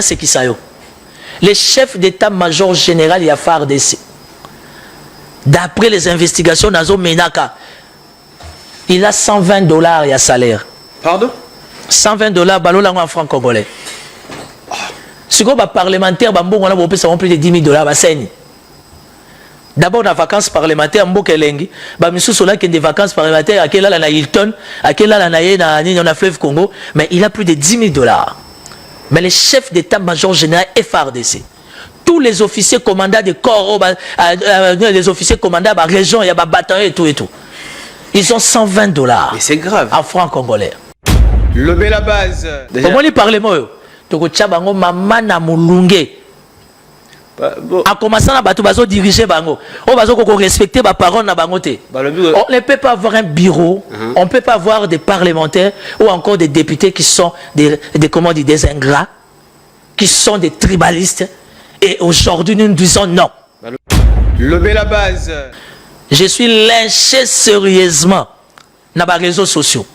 c'est qui ça yo? Le chef d'état-major général y a FARDC. D'après les investigations, Nazo Menaka, il a $120 à salaire. Pardon? $120 balolango en francs congolais. Si vous êtes parlementaire, on a plus de $10,000. D'abord, dans les vacances parlementaires, des vacances parlementaires, à quel à Hilton, à quel à Fleuve Congo, mais il a plus de $10,000. Mais le chef d'état-major général FARDC, tous les officiers commandants de corps, les officiers commandants de la région, il y a des bataillons et tout. Ils ont $120. Mais c'est grave. En francs congolais. Lever la base. Comment il parle moi? Toko tchabango mama na mulunge. En commençant à diriger bango, on va respecter les paroles na bangote. On ne peut pas avoir un bureau, on ne peut pas avoir des parlementaires ou encore des députés qui sont des ingrats, qui sont des tribalistes. Et aujourd'hui, nous disons non. Lever la base. Je suis lynché sérieusement dans les réseaux sociaux.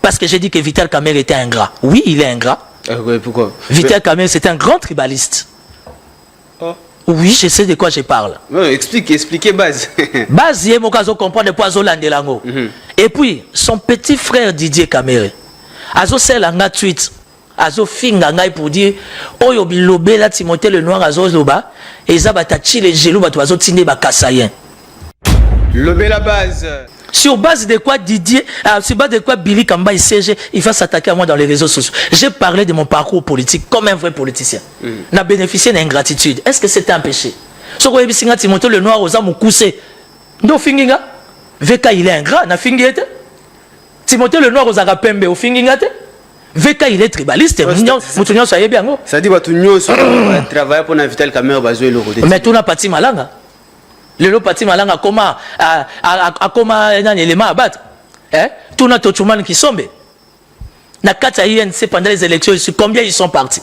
Parce que j'ai dit que Vital Kamerhe était ingrat. Oui, il est ingrat. Pourquoi? Vital Kamerhe, c'est un grand tribaliste. Oh. Oui, je sais de quoi je parle. Expliquez base. Base, il y a comprendre de poison landelango. Et puis, son petit frère Didier Kamerhe, azo sel anga tweet, azo finga ngai pour dire, oyo bilobe la Timothée le Noir azo loba, et ça va tachi les gelou bato azo tinde ba kasayen. Lever la base. Sur base de quoi Didier, sur base de quoi Billy Kamba il va s'attaquer à moi dans les réseaux sociaux. J'ai parlé de mon parcours politique comme un vrai politicien. N'a bénéficié d'ingratitude. Est-ce que c'était un péché? Ce que vous avez Timothée le Noir aux âmes coussé. No finginga. Veka il est ingrat, na fingete. Timothée le Noir aux agapembe au fingingate. Veka il est tribaliste. Moutounion soyez bien. Ça dit Moutounion travailler pour Vital Kamerhe bazo et le rodé. Mais tout n'a pas de malanga. Le parti malanga comment un élément à battre. Tout notre Tchouman qui sombe. Na kata INC pendant les élections, combien ils sont partis?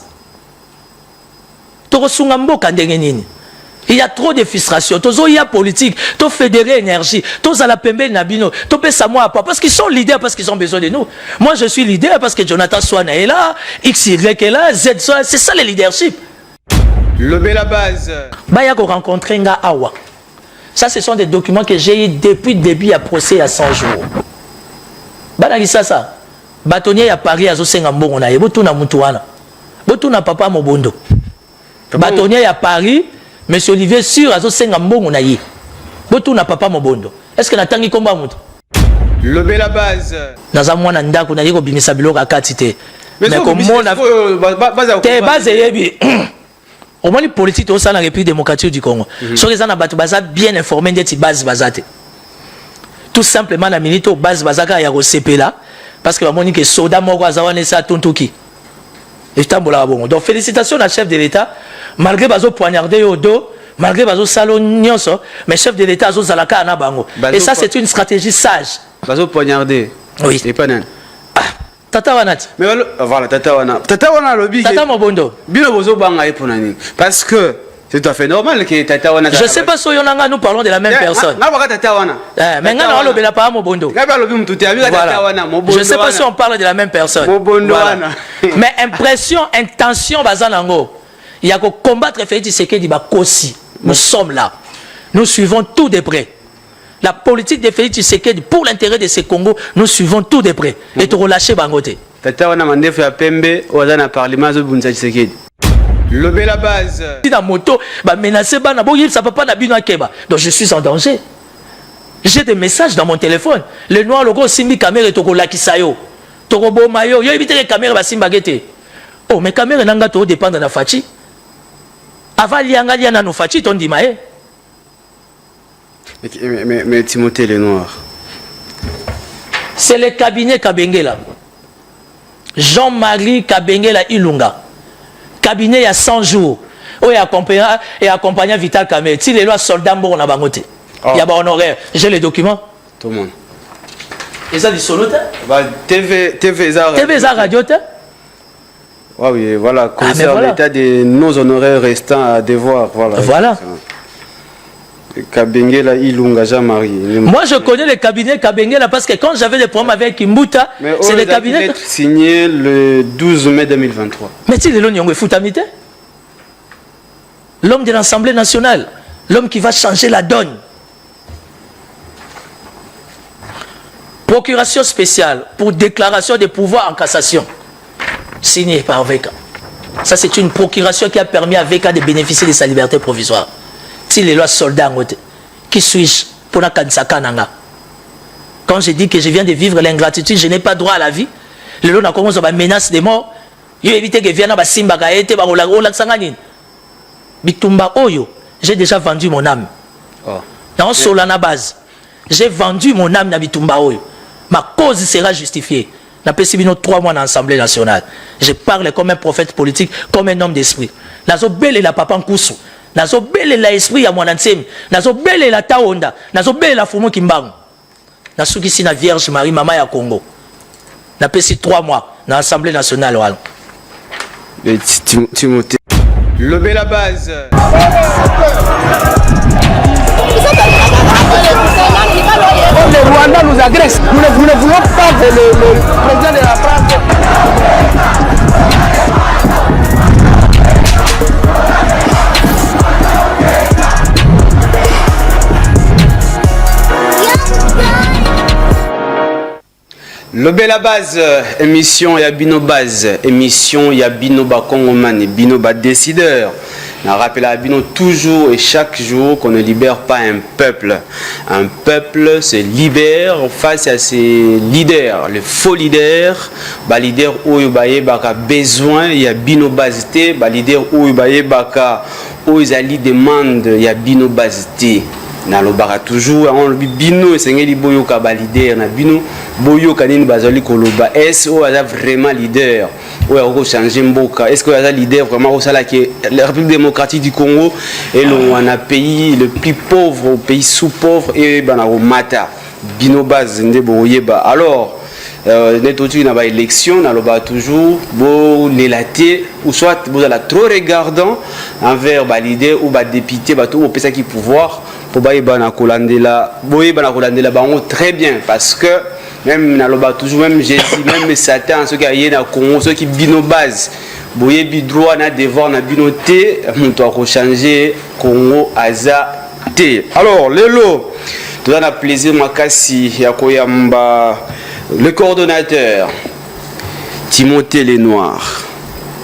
Il y a trop de frustration. Il y a politique, tout fédéré énergie, tout à la pembe nabino, tout peut savoir pas parce qu'ils sont leaders parce qu'ils ont besoin de nous. Moi je suis leader parce que Jonathan Swana est là, XY est là, Z c'est ça le leadership. Lever la base. Baya ko rencontrer nga awa. Ça, ce sont des documents que j'ai eu depuis le début à procès à 100 jours. Banaki ça. Bâtonnier à Paris à Zosenga Mbongo na yebo tuna mutuana. Botuna papa Mobondo. Bâtonnier à Paris, monsieur Olivier sur à Zosenga Mbongo na ye. Botuna papa Mobondo. Est-ce que natangi komba mutu? Lever la base. Naza mwana ndako na yeko bimisa biloko akati te. Mais comment on a te base yebi. Au moins les politiques au sein de la République démocratique du Congo. Sur les gens bien informés des bases basate. Tout simplement la militaire base basaka ya CP là parce que la monique soda moko azawane sa tuntuki. Et tambola bon. Donc félicitations à chef de l'État malgré bazo poignardé au dos, malgré bazo salon nyonso, mais chef de l'État azo zalaka na bango. Et ça c'est une stratégie sage. Bazo poignardé. Oui. Et pas nan. Tata Wanati. Mais voilà, Tata Wana. Tata Wana lobby. Tata Mobondo. Bino bozo banga e ponani. Parce que c'est tout à fait normal que Tata Wana. Je sais pas si nous parlons de la même personne. Na baka Tata Wana. Mais ngana lobe la pas Mobondo. Ngaba lobi mtuti abika Tata Wana Mobondo. Je sais pas si on parle de la même personne. Mobondo Wana. Mais impression, intention bazanango. Il y a que combattre Félix Tshisekedi ba kosi. Nous sommes là. Nous suivons tout de près. La politique de Félix Tshisekedi pour l'intérêt de ce Congo, nous suivons tout de près. Et tu relâcher Bangote. Tata wana mandefu ya pembe ozana parlement zo bunza Tshisekedi. Lever la base. Si la moto ba menacer bana bo ça peut pas na bino akeba. Donc je suis en danger. J'ai des messages dans mon téléphone. Le noir logo simbi caméra to ko lakisa yo. To ko boma yo, yo éviter les caméras ba simba gete. Oh mais caméra nanga to dépendre na Fachi. Avant lianga liana no Fachi ton dimae. Mais Timothée le Noir. C'est le cabinet Kabengela. Jean-Marie Kabengela Ilunga. Cabinet il y a 100 jours. Où il accompagné Vital Kamerhe. Si les lois soldats morts na bangote. Il y a pas honoraire. J'ai les documents. Tout le monde. Et ça dit solo TV Zara radio te. Oui, voilà. Concernant l'état de nos honoraires restants à devoir. Voilà. Voilà. Kabengela Ilunga Jean-Marie. Moi, je connais le cabinet Kabengela parce que quand j'avais des problèmes avec Kimbuta, c'est le cabinet... signé le 12 mai 2023. Mais tu sais, l'homme de l'Assemblée nationale, l'homme qui va changer la donne. Procuration spéciale pour déclaration des pouvoirs en cassation, signé par VK. Ça, c'est une procuration qui a permis à VK de bénéficier de sa liberté provisoire. Si les lois soldats, qui suis-je pour la Kansaka Nanga? Quand je dis que je viens de vivre l'ingratitude, je n'ai pas droit à la vie. Le lot n'a commencé à menace de mort. Il évite que vienne à Simba Gaete, Bitumba Oyo. J'ai déjà vendu mon âme. Dans Solana base, j'ai vendu mon âme dans Bitumba Oyo. Ma cause sera justifiée. N'a pas subi 3 mois dans l'Assemblée nationale. Je parle comme un prophète politique, comme un homme d'esprit. Nazo belle la papa Nkusu. Nazo belle la esprit ya Mwanansemi. Nazo belle la Taonda. Nazo belle la Fumu Kimbangu. Nazo qui si na Vierge Marie Mama ya Congo. N'a pas 3 mois dans l'Assemblée nationale. Timothée. Lever la base. Le Rwanda nous agresse. Nous ne voulons pas que le président de la France. Lever la base, émission Yabino Base, émission Yabino Bakongomane, Bino Ba décideur. On rappelle à Bino toujours et chaque jour qu'on ne libère pas un peuple. Un peuple se libère face à ses leaders, les faux leaders. Ba leader où baye baka besoin ya Bino Basité, ba leader où baye baka où ils ali demande ya Bino Basité. Nalobara toujours on bino esengeli boyoka ba leader na bino boyoka nini bazali koloba est o aza vraiment leader ou a changer mboka est-ce que aza leader vraiment au sala que la République démocratique du Congo est un pays le plus pauvre, pays sous-pauvre et bana mata bino base nde boyeba alors netoti na ba élection naloba toujours bo lélaté ou soit vous allez trop regardant envers ba leader ou ba député ba tout pesa qui pouvoir pour baïbana kolandela boyebana kolandela bango très bien parce que même naloba toujours même Jésus même Satan ceux qui aillent na Congo ceux qui bino base boyebi droit na devoir na binoté monto a changer Congo aza té alors lelo tout a plaisir makasi ya koyamba le coordonnateur Timothée Lenoir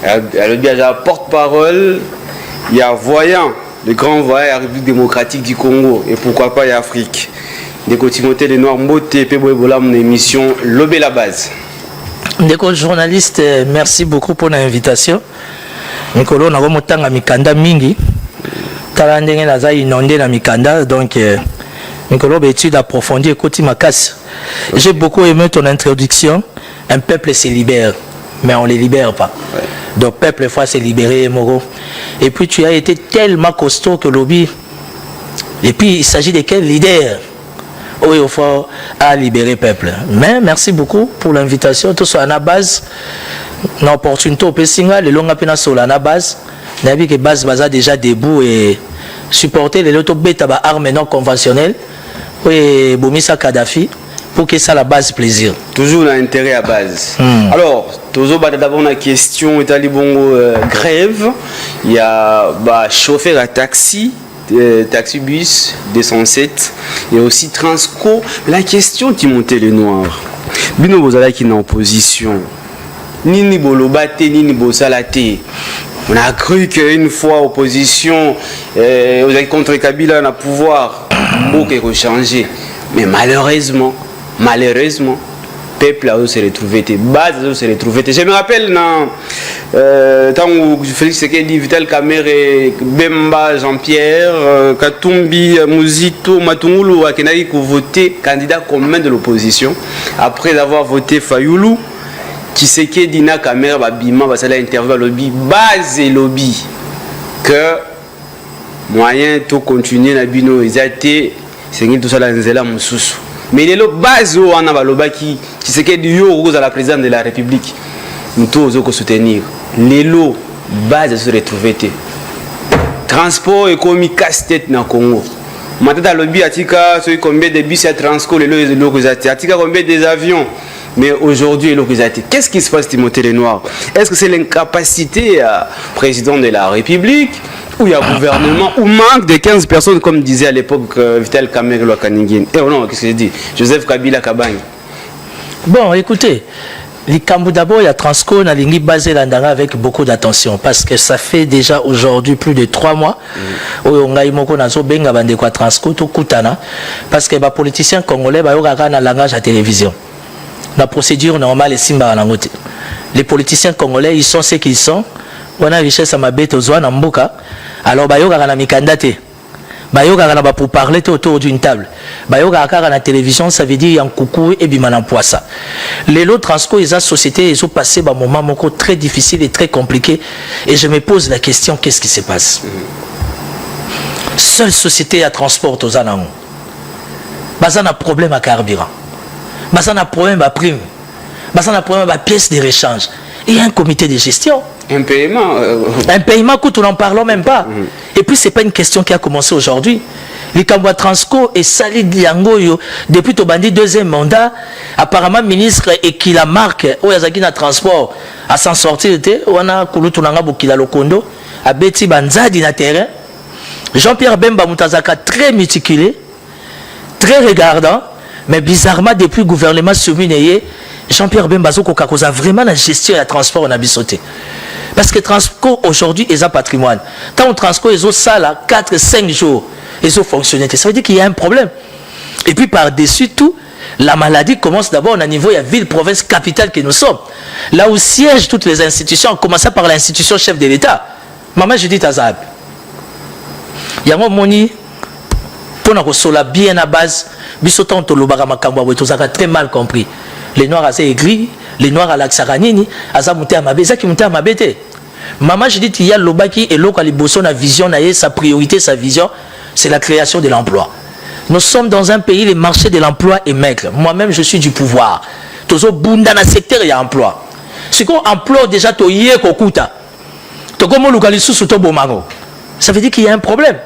elle bien la porte-parole il y a voyant le grand voyage de la République démocratique du Congo et pourquoi pas l'Afrique. Ndeko Timothée Lenoir Mbote pe boyebola mon émission Lobé la base. Ndeko journaliste, merci beaucoup pour l'invitation. Nikolo na komotanga mikanda mingi. Tala ndenge naza inondé na mikanda donc Nikolo ba étude approfondie koti makasi. J'ai beaucoup aimé ton introduction. Un peuple se libère, mais on ne les libère pas. Ouais. Donc peuple des fois s'est libéré, Moro. Et puis tu as été tellement costaud que lobby. Et puis il s'agit de quel leader? Oui, il faut à libérer peuple. Mais merci beaucoup pour l'invitation. Tout soit à la base. L'opportunité au Pessinga, le long appel sur la base. Nabi que base baza déjà debout et supporter les lotos bêta ba armes non conventionnelles. Oui, Bomissa Kadhafi. Pour que ça la base plaisir. Toujours l'intérêt à base. Alors, toujours d'abord la question est allé bon grève. Il y a chauffeur à taxi, taxi bus 207 et aussi Transco. La question Timothée Lenoir. Bino Bozala qui est en opposition. Nini Bolobate, Nini Bosalate. On a cru qu'une fois opposition, vous avez contre Kabila dans le pouvoir, beaucoup changer. Mais malheureusement, peuple a se retrouvé, base a se retrouvé. Je me rappelle tant où Félix Sekedi, Vital Kamere, Bemba, Jean-Pierre, Katumbi, Mouzito, Matungulu, Akenaki qui voté candidat commun de l'opposition. Après avoir voté Fayoulou, Tshisekedi na Kamere Babima, Basala interview à lobby, base et lobby. Que moyen tout continuer na bino ezate, c'est tout ça la nzela mususu. Mais les base où on a balobaki qui c'est que Dieu à la présidente de la République nous tous au soutenir les lots base se retrouver transport économique casse-tête dans Congo Matata lobby atika sur combien de bus à Transco les localités atika combien des avions. Mais aujourd'hui, qu'est-ce qui se passe, Timothée Lenoir? Est-ce que c'est l'incapacité président de la République, ou il y a gouvernement, ou manque de 15 personnes, comme disait à l'époque Vital Kamerhe Kaningin? Eh non, qu'est-ce que je dis? Joseph Kabila Kabange. Bon, écoutez, les Cambou d'abord, il y a Transco, on a basé l'Andanga avec beaucoup d'attention, parce que ça fait déjà aujourd'hui plus de 3 mois, où on a eu Transco, tout Koutana, parce que les politiciens congolais, ils ont un langage à la télévision. La procédure normale est simba à la moitié. Les politiciens congolais, ils sont ce qu'ils sont. On a richesse à ma bête aux oies n'amboka. Alors, bayoga na mikandate. Bayoga na ba pour parler autour d'une table. Bayoga na la télévision, ça veut dire un coucou et bimana poissa. Les lots Transco, ils ont société, ils ont passé un moment très difficile et très compliqué. Et je me pose la question, qu'est-ce qui se passe? Seule société à transport aux anangos. Bazan a problème à carburant. Bazan a problème à prime. Bazan a problème à pièces de rechange. Il y a un comité de gestion. Un paiement. Un paiement que nous n'en parlons même pas. Et puis, ce n'est pas une question qui a commencé aujourd'hui. Les Cambouis Transco et Sali Diangoyo, depuis ton bandit deuxième mandat, apparemment ministre et qui la marque, où il y a un transport à s'en sortir, on a Kouloutounanga Boukila Lokondo, à Betty Banzadi na terrain. Jean-Pierre Bemba Moutazaka, très méticulé, très regardant. Mais bizarrement, depuis le gouvernement Soumineye, Jean-Pierre Bembazo a vraiment la gestion et la transport en abissoté. Parce que Transco aujourd'hui est un patrimoine. Tant Transco ils ont ça là, 4-5 jours, ils ont fonctionné. Ça veut dire qu'il y a un problème. Et puis par-dessus tout, la maladie commence d'abord au niveau de la ville, province, capitale que nous sommes. Là où siègent toutes les institutions, en commençant par l'institution chef de l'État. Maman, je dis Tazab. Il y a un moni, pour nous bien à base. Bisotan Tolobara Makamba, vous avez très mal compris. Les noirs assez aigris, les noirs à l'Axaranini, Aza Mouté à Mabé, qui Mouté à Mabé. Maman, je dis qu'il y a Lobaki et l'autre Aliboson, la vision, sa priorité, sa vision, c'est la création de l'emploi. Nous sommes dans un pays, le marché de l'emploi est maigre. Moi-même, je suis du pouvoir. Tozo Bunda dans le secteur, il y a emploi. Ce qu'on emploie déjà, Toye Kokuta. Tokomo Lukalisu Sotobomango. Ça veut dire qu'il y a un problème.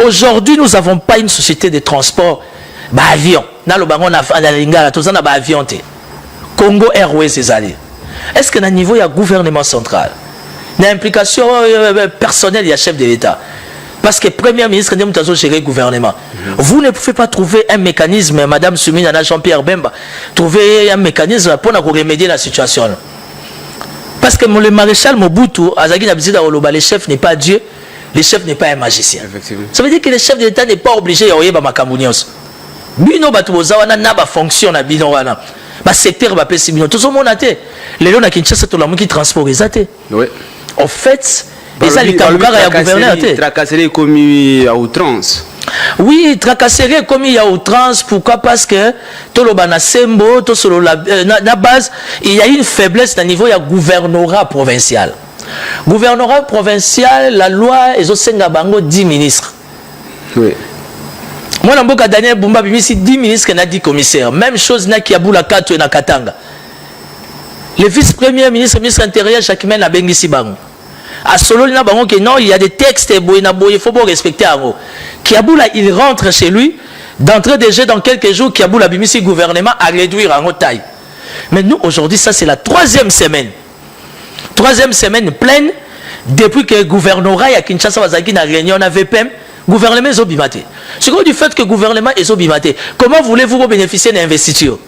Aujourd'hui, nous n'avons pas une société de transport. Avion. Congo Airways, c'est allé. Est-ce que, à niveau, il y a gouvernement central? Il y a implication personnelle, il y a chef de l'État. Parce que Premier ministre, nous avons géré le gouvernement. Vous ne pouvez pas trouver un mécanisme, Madame Soumina, Jean-Pierre Bemba, trouver un mécanisme pour remédier la situation. Parce que le maréchal Mobutu, le chef n'est pas Dieu, le chef n'est pas un magicien. Ça veut dire que le chef de l'État n'est pas obligé de faire Makambounios. Bino batuozawana na ba fonction na bino wana. Ba secteur ba pesi bino. Tout le monde a été. Les gens qui cherchent tout le monde qui transport les athées. Oui. En fait, les alliés Kamukara et gouverneur tracasserie commis à outrance. Oui, tracasserie commis à outrance. Pourquoi? Parce que tout le monde a sembo, tout sur la base, il y a une faiblesse au niveau du gouvernorat provincial. Gouvernorat provincial, la loi est au Sengabango 10 ministres. Oui. Moi, je Daniel Bumba, ici 10 ministres et 10 commissaires. Même chose na Kiaboula Kato et na Katanga. Le vice-premier ministre, ministre intérieur, chaque mène a Bengisi Bango. À Solo, il y a des textes, il faut respecter. Kiaboula, il rentre chez lui, d'entrée de jeu dans quelques jours, Kiaboula, le gouvernement a réduire en taille. Mais nous, aujourd'hui, ça c'est la 3e semaine. 3e semaine pleine, depuis que le gouvernorat à Kinshasa a réunion à VPM. Gouvernement est obimaté. C'est quoi du fait que le gouvernement est obimaté? Comment voulez-vous bénéficier d'investiture?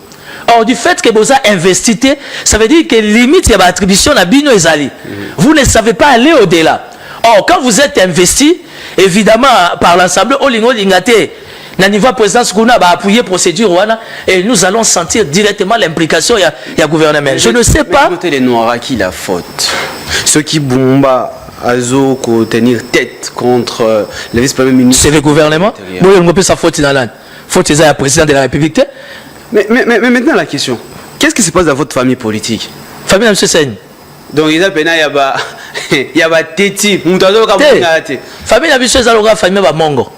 Or, du fait que vous avez investi, ça veut dire que limite, il y a une attribution à Bino et Zali. Vous ne savez pas aller au-delà. Or, quand vous êtes investi, évidemment, par l'ensemble, au niveau présidence, on a appuyé la procédure et nous allons sentir directement l'implication du gouvernement. Je ne sais pas. Les Noirs à qui la faute? Ceux qui bombent. Azo tenir tête contre le vice-premier ministre. C'est le gouvernement. Moi, je ne peux pas faute dans la faute est le président de la République. Mais maintenant la question. Qu'est-ce qui se passe dans votre famille politique? Famille M. Seigne. Donc il y a Teti. Famille M. Seigne, famille Mongo.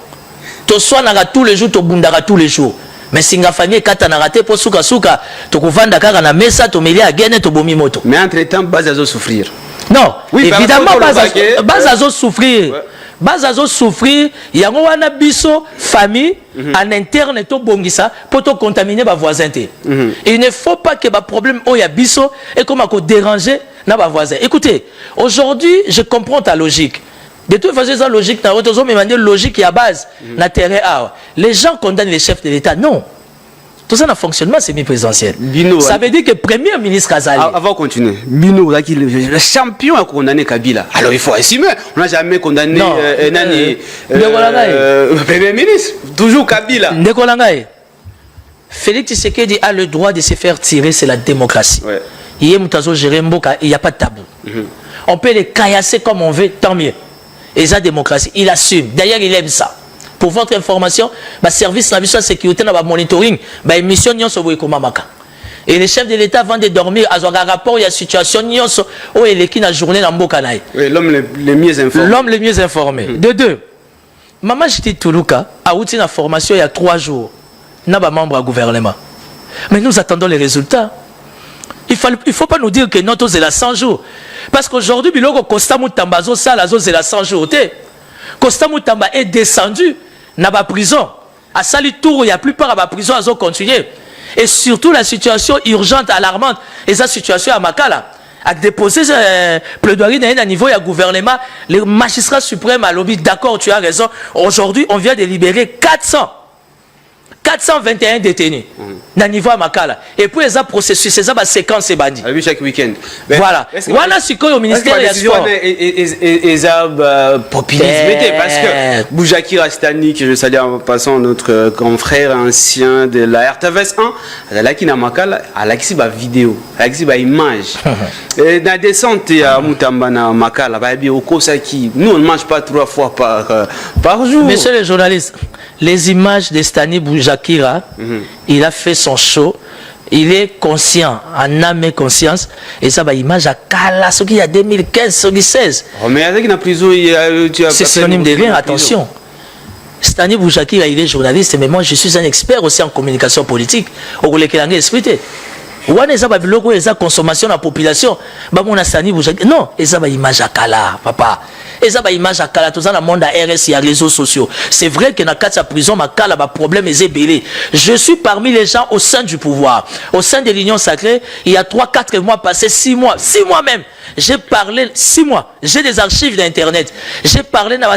Tu sois tous les jours, tu bundara tous les jours. Mais si la famille est raté pour souka, tu vas vendre na mesa, tu mets à gagner, tu bomi moto. Mais entre-temps, base à souffrir. Non, oui, évidemment, base à souffrir. Ouais. bazazo souffrir yango wana biso famille en interne to bongisa pour to contaminer ba voisin te. Il ne faut pas que ba problème o ya biso et comme à déranger na ba voisin. Écoutez, aujourd'hui, je comprends ta logique. De toute façon, ça logique na autre mais manière logique à base na terrain a. Les gens condamnent les chefs de l'État. Non. Tout ça, dans le fonctionnement semi-présidentiel. Ça veut dire que le Premier ministre Azali. Avant de continuer, Bino, le champion a condamné Kabila. Alors il faut assumer. On n'a jamais condamné le Premier ministre. Toujours Kabila. Félix Tshisekedi a le droit de se faire tirer, c'est la démocratie. Ouais. Il n'y a pas de tabou. On peut les caillasser comme on veut, tant mieux. Et ça, démocratie, il assume. D'ailleurs, il aime ça. Pour votre information, le service de la sécurité, le monitoring, l'émission et les chefs de l'État avant de dormir, ils ont un rapport, il y a une situation où il est la journée dans Mbokanaï. Oui, l'homme le mieux informé. L'homme le mieux informé. De deux, Maman Jiti Toulouka a eu une formation il y a 3 jours. N'a pas membre du gouvernement. Mais nous attendons les résultats. Il ne faut pas nous dire que notre c'est la 100 jours. Parce qu'aujourd'hui, il y a Costa Moutamba, c'est la 100 jours. Costa Moutamba est descendu dans la prison. À Sali Tour, il y a plupart de la prison à continuer. Et surtout la situation urgente, alarmante, et sa situation à Makala. A déposé plaidoirie à un niveau du gouvernement, le magistrat suprême a lobby, d'accord, tu as raison. Aujourd'hui, on vient de libérer 421 détenus dans le niveau à Makala. Et puis, ça processus, c'est ça la séquence bandit. Chaque week-end. Voilà. Voilà ce qu'au ministère de sport. Et ça, populisme. Parce que Boujakir Rastani, que je salue en passant, notre confrère ancien de la RTVS 1, elle a qui n'a Makala, elle a qui une vidéo, elle a qui une image. Et dans la descente à Moutamba, na Makala, nous on ne mange pas 3 fois par jour. Messieurs les journalistes, les images de Stani Boujakira, il a fait son show, il est conscient, en âme et conscience, et ça va image à Kala, ce qu'il y a 2015, 2016. Oh, mais avec la prison, c'est synonyme de rien, attention. Stani Boujakira, il est journaliste, mais moi je suis un expert aussi en communication politique. Au lieu qu'il en ait expliqué. Ouane eza ba biloko eza consommation la population ba mona Stani Boujakira non eza ba image à Kala papa eza ba image à Kala tout ça dans le monde à RS et à réseaux sociaux. C'est vrai que dans la prison Makala ba problème est belé. Je suis parmi les gens au sein du pouvoir, au sein de l'Union sacrée, il y a 3-4 mois passés, 6 mois même. J'ai parlé 6 mois, j'ai des archives d'internet. J'ai parlé dans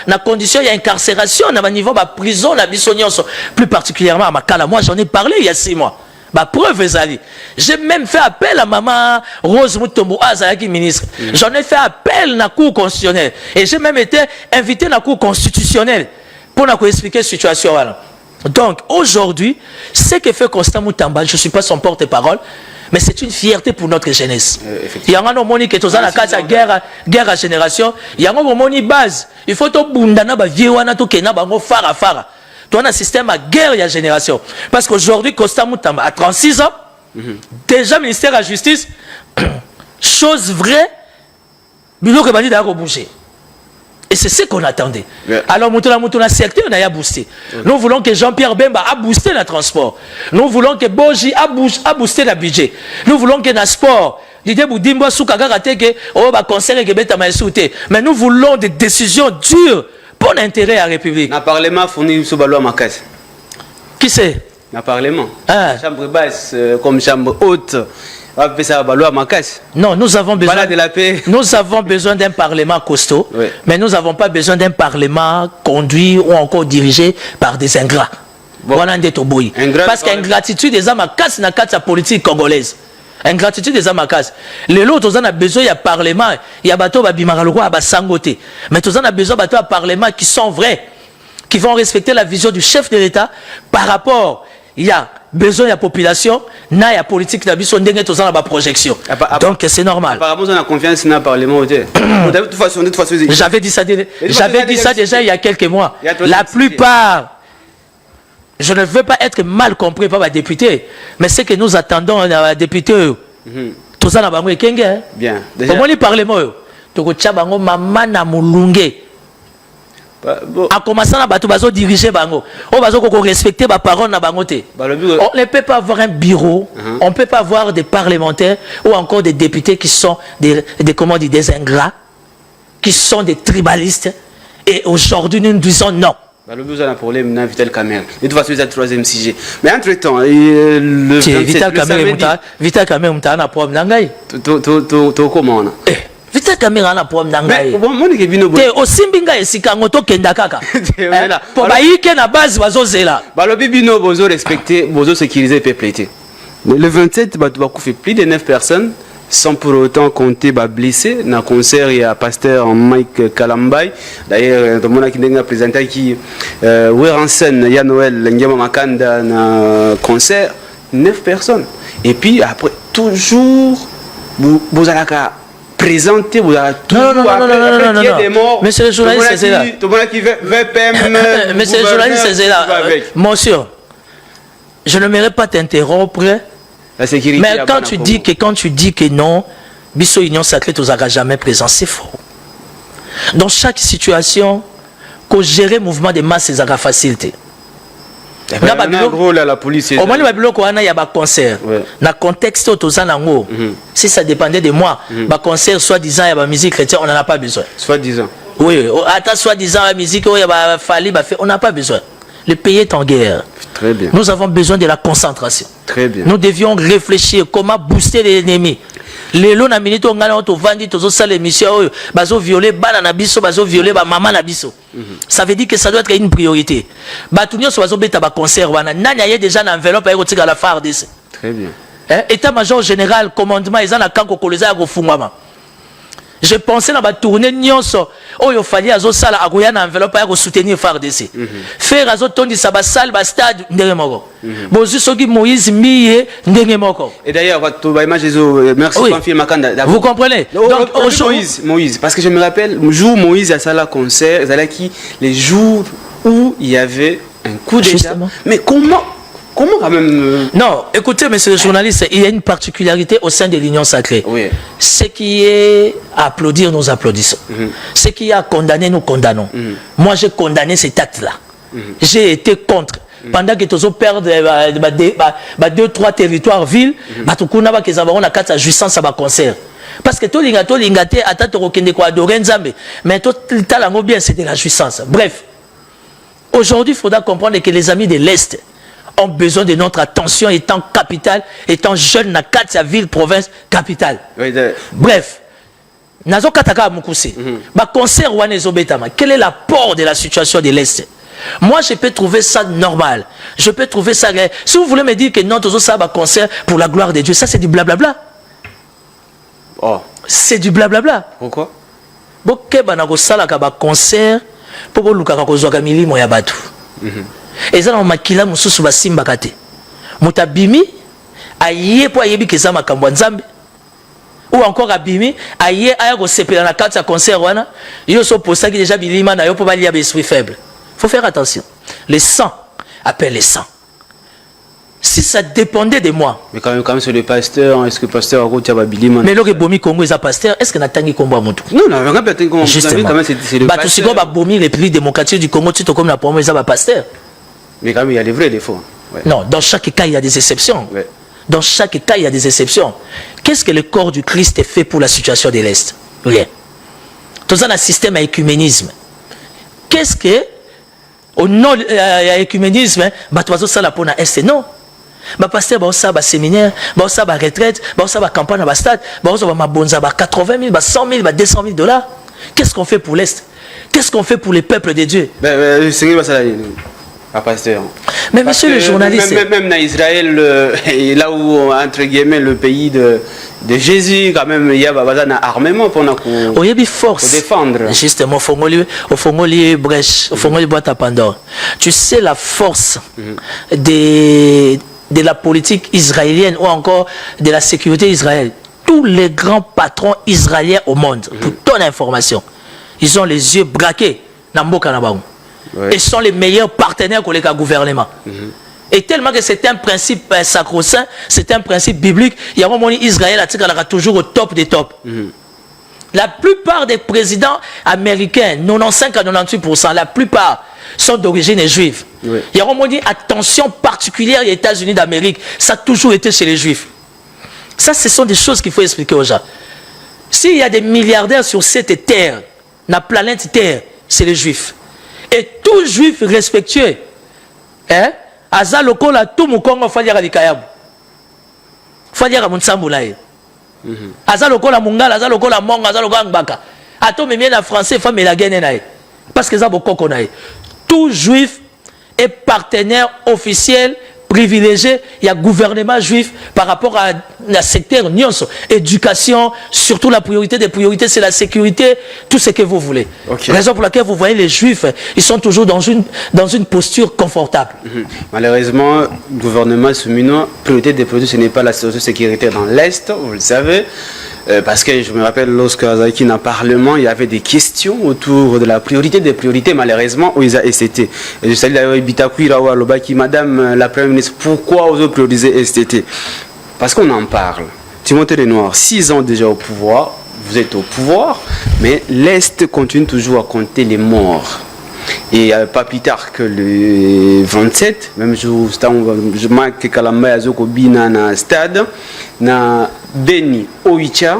la condition il y a incarcération dans niveau ba prison la bisognon plus particulièrement à Makala. Moi j'en ai parlé il y a 6 mois. Bah preuve Ezali. J'ai même fait appel à maman Rose Mutombo Azaki ministre. J'en ai fait appel à la Cour constitutionnelle. Et j'ai même été invité à la Cour constitutionnelle pour nous expliquer la situation. Donc aujourd'hui, ce que fait Constant Moutamba, je ne suis pas son porte-parole, mais c'est une fierté pour notre jeunesse. Il y a un moment qui est dans la guerre à génération. Il y a un moment qui base. Il faut que Bundana Viwana Tokena Bango Fara. Tu as un système à guerre et à génération. Parce qu'aujourd'hui, Costa Moutamba a 36 ans, déjà ministère de la Justice, chose vraie, Bilo Kebadi d'ailleurs bouger. Et c'est ce qu'on attendait. Yeah. Alors, Moutona secteur, on a boosté. Nous voulons que Jean-Pierre Bemba a boosté le transport. Nous voulons que Boji a boosté le budget. Nous voulons que dans le sport, mais nous voulons des décisions dures pour l'intérêt de la République. Le Parlement fournit ce ballon à Makas. Qui c'est? Le Parlement. La chambre basse comme chambre haute. Non, nous avons besoin de la paix. Nous avons besoin d'un Parlement costaud, oui. Mais nous n'avons pas besoin d'un Parlement conduit ou encore dirigé par des ingrats. Bon. Voilà parce qu'ingratitude des Amakas n'a qu'à sa politique congolaise. Ingratitude des Amakas. Les autres, on a besoin d'un Parlement. Il y a bateau Babimaraloko à Basangote. Mais on a besoin d'un Parlement qui sont vrais, qui vont respecter la vision du chef de l'État par rapport. Il y a besoin de la population, il y a la politique, il y a la projection. Donc c'est normal. Apparemment, on a confiance dans le Parlement. J'avais dit ça déjà il y a quelques mois. La plupart, je ne veux pas être mal compris par les députés, mais c'est que nous attendons les députés. Tout ça, on a bien. Comment les Parlement? En commençant à diriger bango, on va respecter la parole na bangote. On ne peut pas avoir un bureau, on ne peut pas avoir des parlementaires ou encore des députés qui sont des ingrats, qui sont des tribalistes Et aujourd'hui, nous disons non. Le but, on a un problème, on a Vital Kamerhe. Et de toute façon, c'est le troisième sujet. Mais entre-temps, le 27, Vital Kamerhe, on a un problème. Comment on a Vital Kamerhe, on a un problème. Mais moi, je suis aussi binga esika ngoto kenda kaka. Pour baïke na base bazo zela. Le bibino bozo respecter, bozo sécuriser peuple. Le 27, tu vas fait plus de 9 personnes. Sans pour autant compter blessés. Dans le concert, il y a pasteur Mike Kalambay. D'ailleurs, tout le monde qui a présenté qui en scène, il y a Noël, Ngema Makanda dans le concert, 9 personnes. Et puis après, toujours, vous allez présenter, vous allez tout. Non. Des morts. Monsieur le journaliste, c'est là. Tout le monde qui veut PM. Monsieur le journaliste, c'est là. Monsieur, je ne m'aimerais pas t'interrompre. La sécurité. Mais quand tu dis que non, Bisso Union Sacrée ne t'aura jamais présent, c'est faux. Dans chaque situation, que gérer le mouvement de masse, c'est la facilité. La police. Au moins, il y a un concert. Dans le contexte, si ça dépendait de moi, un concert, soi-disant, il y a la musique chrétienne, on n'en a pas besoin. Soi-disant. Oui, attends, soi-disant, la musique, il y a fallu, on n'a pas besoin. Le pays est en guerre. Très bien. Nous avons besoin de la concentration. Très bien. Nous devions réfléchir comment booster l'ennemi. Les lots na minute on gagne on vend tout ça l'émission bazo violer bana biso bazo violer ba maman na biso. Ça veut dire que ça doit être une priorité. Batunyo so bazo beta ba concert wana nanya ye déjà na enveloppe ya kotika la FARDC. Très bien. État-major général commandement ils en a kanko koleza ya kofungwama. Je pensais dans la tournée nyonso il fallait azo sala agoya na enveloppe ya ko soutenir FARDC. Faire azo tondi sa ba salle ba stade ndenge moko. Bozu soki Moïse miye ndenge moko. Et d'ailleurs votre image merci confirme Makanda. Vous comprenez? Donc Moïse parce que je me rappelle le jour Moïse a sala concert, qui les jours où il y avait un coup d'état. Mais comment quand même Non, écoutez, monsieur le journaliste, il y a une particularité au sein de l'Union Sacrée. Oui. Ce qui est à applaudir, nous applaudissons. Ce qui est à condamner, nous condamnons. Moi, j'ai condamné cet acte-là. J'ai été contre. Pendant que tous perdent 2-3 territoires, villes, ils ont la carte à jouissance à ma concert. Parce que tout le monde a adoré Nzambe. Mais tout le temps, bien, c'était la jouissance. Bref, aujourd'hui, il faudra comprendre que les amis de l'Est ont besoin de notre attention étant capitale, étant jeune dans 4 villes, province, capitale. Bref, Nazo Kataka Mukuse, concert quel est l'apport de la situation de l'Est? Moi, je peux trouver ça normal. Je peux trouver ça. Si vous voulez me dire que non, tout ça va concert pour la gloire de Dieu, ça c'est du blablabla. Oh. C'est du blablabla. Pourquoi? Boké banako sala ka ba concert pour luka ka kozwa milimo ya batu. Et ça, on m'a kila mususu basimba kate. Mutabimi, aye po ayebi keza makambo nzambe. Ou encore abimi, aye aya ko sepela na carte ya concert wana. Yo so posa ki déjà bilima na yo po balia l'esprit faible. Faut faire attention. Les sangs appellent les sangs. Si ça dépendait de moi. Mais quand même sur le pasteur, est-ce que le pasteur a côté bilima? Mais le bomi Congo est un pasteur, est-ce que natangi Congo a montou? Non, on n'a pas Congo. Justement. C'est le pasteur. Bah tout ce bomi les pays démocratiques du Congo, tu te comme la promesse à pasteur. Mais quand même, il y a des vrais défauts. Ouais. Non, dans chaque cas, il y a des exceptions. Ouais. Dans chaque cas, il y a des exceptions. Qu'est-ce que le corps du Christ fait pour la situation de l'Est? Rien. Tout ça, un système à écuménisme. Qu'est-ce que, au nom de l'écuménisme, ça la pour l'Est? Non. Pasteur, ça va séminaire, ça va retraite, ça va campagne à stade, ça va 80 000, 100 000, 200 000 $. Qu'est-ce qu'on fait pour l'Est? Qu'est-ce qu'on fait pour les peuples de Dieu? Pasteur. Mais monsieur le journaliste, même dans Israël, là où entre guillemets le pays de Jésus, quand même il y a un armement pour nous force défendre. Justement, au Fongoli brèche, au Fongoli boîte à Pandore. Tu sais la force de la politique israélienne ou encore de la sécurité israélienne. Tous les grands patrons israéliens au monde, pour ton information, ils ont les yeux braqués dans Mboka Nabaou. Ouais. Et sont les meilleurs partenaires que les gouvernements. Et tellement que c'est un principe sacro-saint, c'est un principe biblique, il y a un moment Israël a toujours au top des tops. La plupart des présidents américains, 95 à 98%, la plupart sont d'origine juive. Ouais. Il y a un moment attention particulière aux États-Unis d'Amérique, ça a toujours été chez les juifs. Ça, ce sont des choses qu'il faut expliquer aux gens. S'il y a des milliardaires sur cette terre, la planète Terre, c'est les juifs. Et tout juif respectueux, hein, aza lokola tout mukongo fadiaka likayabu. Fadiaka munsambulaye. Aza lokola mungala, aza lokola monga, aza lokola mbaka. Ato memie na français femme la guerre nae. Parce que ça bokoko nae. Tout juif est partenaire officiel privilégié, il y a gouvernement juif par rapport à la secteur nyonso, éducation, surtout la priorité des priorités, c'est la sécurité, tout ce que vous voulez. Okay. Raison pour laquelle vous voyez les juifs, ils sont toujours dans une posture confortable. Malheureusement, le gouvernement soumino, priorité des priorités, ce n'est pas la sécurité dans l'Est, vous le savez. Parce que je me rappelle lorsque Azaki dans le Parlement, il y avait des questions autour de la priorité des priorités, malheureusement, où ils ont STT. Et je salue d'ailleurs Bitakwira Lobaki, Madame la Première ministre, pourquoi vous prioriser STT? Parce qu'on en parle. Timothée Lenoir, 6 ans déjà au pouvoir, vous êtes au pouvoir, mais l'Est continue toujours à compter les morts. Et pas plus tard que le 27, même jour, je marque que Kalamba Azokobina dans le stade, na Beni Oicha,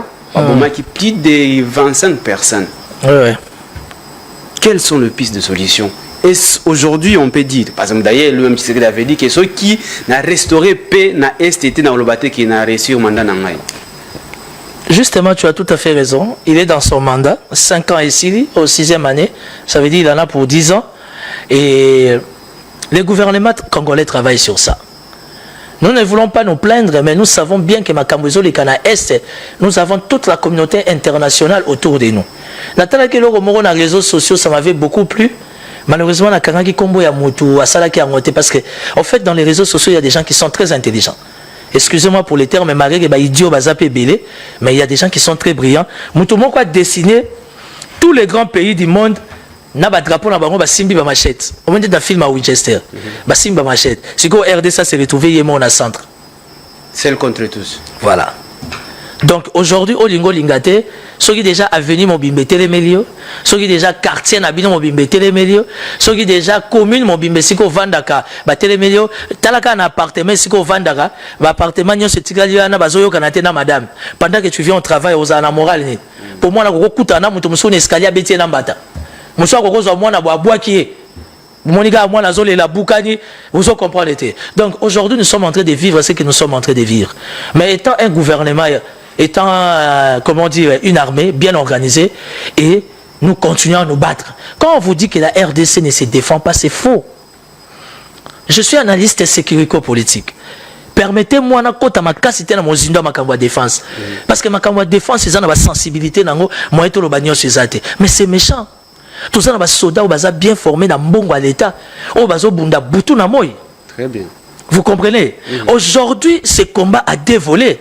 qui plus de 25 personnes. Ouais. Quelles sont les pistes de solution? Et aujourd'hui, on peut dire, par exemple, d'ailleurs, le même Tshisekedi avait dit que ceux qui n'ont restauré paix na STT dans le bâtiment qui n'a réussi au mandat n'angaï. Justement, tu as tout à fait raison. Il est dans son mandat, 5 ans ici, au 6e année. Ça veut dire qu'il en a pour 10 ans. Et les gouvernements congolais travaillent sur ça. Nous ne voulons pas nous plaindre, mais nous savons bien que Makambozo, les Cana Est, nous avons toute la communauté internationale autour de nous. Nathalie Keloro Moro, dans les réseaux sociaux, ça m'avait beaucoup plu. Malheureusement, na Kanaki Kombo ya Moutou, Asalaki a monté, parce que, en fait, dans les réseaux sociaux, il y a des gens qui sont très intelligents. Excusez-moi pour les termes, mais idiot, mais il y a des gens qui sont très brillants. Moutoumon a dessiné tous les grands pays du monde. Na ba drapeau na bango ba simbi ba machette. On dit dans film à Winchester. Ba simbi ba machette. Si go RDC s'est retrouvé yémo na centre. Celle contre tous. Voilà. Donc aujourd'hui au lingo lingate, ceux qui déjà avenue Mobimbe Télémélio, ceux qui déjà quartier Nabino Mobimbe Télémélio, ceux qui déjà commune Mobimbe Siko Vandaka, ba Télémélio, talaka un appartement Siko Vandaka, ba appartement nyo se tikali na bazoyo kanate na madame. Pendant que tu viens au travail aux ana moral ni. Pour moi na ko kutana mutu muso na escalier betie na mbata. Muso ko zo mwana boa qui Monica moi la zone et la boucani, vous comprenez. Donc aujourd'hui nous sommes en train de vivre ce que nous sommes en train de vivre. Mais étant un gouvernement, étant comment dire, une armée bien organisée, et nous continuons à nous battre. Quand on vous dit que la RDC ne se défend pas, c'est faux. Je suis analyste sécurité-politique. Permettez-moi na kota makasité na mozindo makambo défense. Parce que makambo défense ils ont la sensibilité nango moi to lo banyo sezate. Mais c'est méchant. Tout ça na soldats baza bien formés na mbongo à l'état. O bazo bunda butu na moy. Très bien. Vous comprenez? Aujourd'hui, ce combat a dévolé.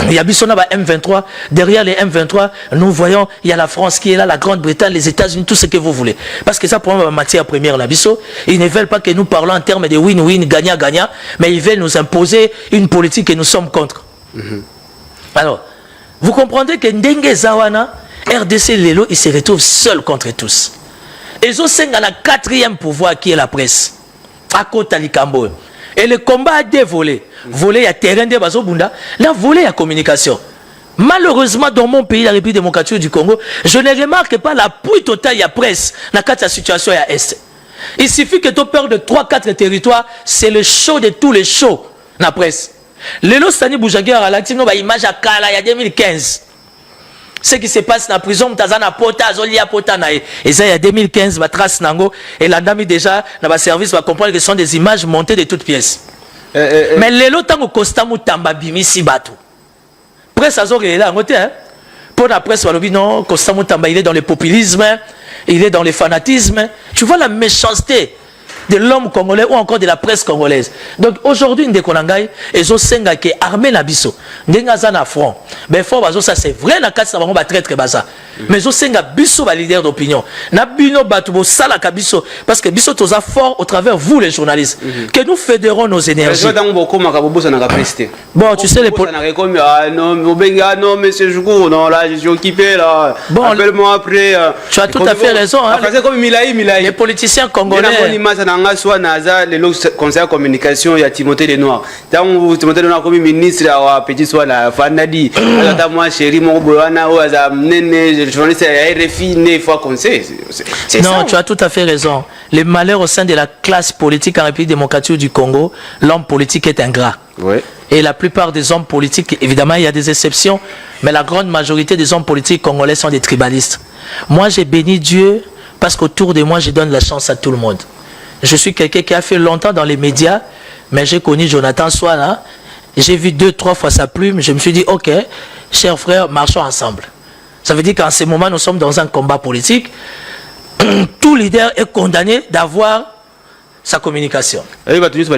Il y a Bissona M23. Derrière les M23, nous voyons, il y a la France qui est là, la Grande-Bretagne, les États-Unis, tout ce que vous voulez. Parce que ça, pour la matière première, la Bisso, ils ne veulent pas que nous parlons en termes de win-win, gagnant-gagnant, mais ils veulent nous imposer une politique que nous sommes contre. Alors, vous comprenez que Ndenge Zawana, RDC Lelo, il se retrouve seul contre tous. Et ils ont la 4e pouvoir qui est la presse. À côté Likambo. Et le combat a dévolé. Volé, il y a terrain de Bazobunda. Là, volé, il y a communication. Malheureusement, dans mon pays, la République démocratique du Congo, je ne remarque pas l'appui total, il y a presse. Dans la situation, il y a Est. Il suffit que tu perds de 3-4 territoires, c'est le show de tous les shows. La presse. Lelo Stani Boujaguer a l'actif, il y a image à Kala, il y a 2015. Ce qui se passe dans la prison, Tazana Pota, Zolia Pota, et ça, il y a 2015, ma trace Nango, et la dame déjà, dans le service, va comprendre que ce sont des images montées de toutes pièces. Mais les lots, tant que Costamu Tamba Bimi Sibatu. Presse Azor, il est là, hein? Pour la presse, non, Costamu Tamba, il est dans le populisme, il est dans le fanatisme. Tu vois la méchanceté de l'homme congolais ou encore de la presse congolaise. Donc aujourd'hui, Ndekonangai, ils ont senga qui armé Nabiso. Ndengaza na front. Ben fort bazo ça c'est vrai na kati na bango ba traître baza. Mais ils ont senga biso ba leader d'opinion. Na bino batu bo sala ka biso parce que biso toza fort au travers vous les journalistes que nous fédérons nos énergies. Bon, tu sais les non monsieur Joukou, non là je suis occupé là. Bon, appelle-moi après. Tu as tout à fait raison hein. Les politiciens congolais soit NASA le conseil de communication il y a Timothée Lenoir. Tant Timothée Lenoir comme ministre à petit soit la Fanadi, moi chérie, mon boana, ou Nene, journaliste RFI, une fois qu'on sait. C'est non, ça. tu as tout à fait raison. Les malheurs au sein de la classe politique en République démocratique du Congo, l'homme politique est ingrat. Ouais. Et la plupart des hommes politiques, évidemment, il y a des exceptions, mais la grande majorité des hommes politiques congolais sont des tribalistes. Moi, j'ai béni Dieu parce qu'autour de moi, je donne la chance à tout le monde. Je suis quelqu'un qui a fait longtemps dans les médias, mais j'ai connu Jonathan Swana. J'ai vu 2-3 fois sa plume. Je me suis dit, ok, chers frères, marchons ensemble. Ça veut dire qu'en ce moment, nous sommes dans un combat politique. Tout leader est condamné d'avoir sa communication. Félix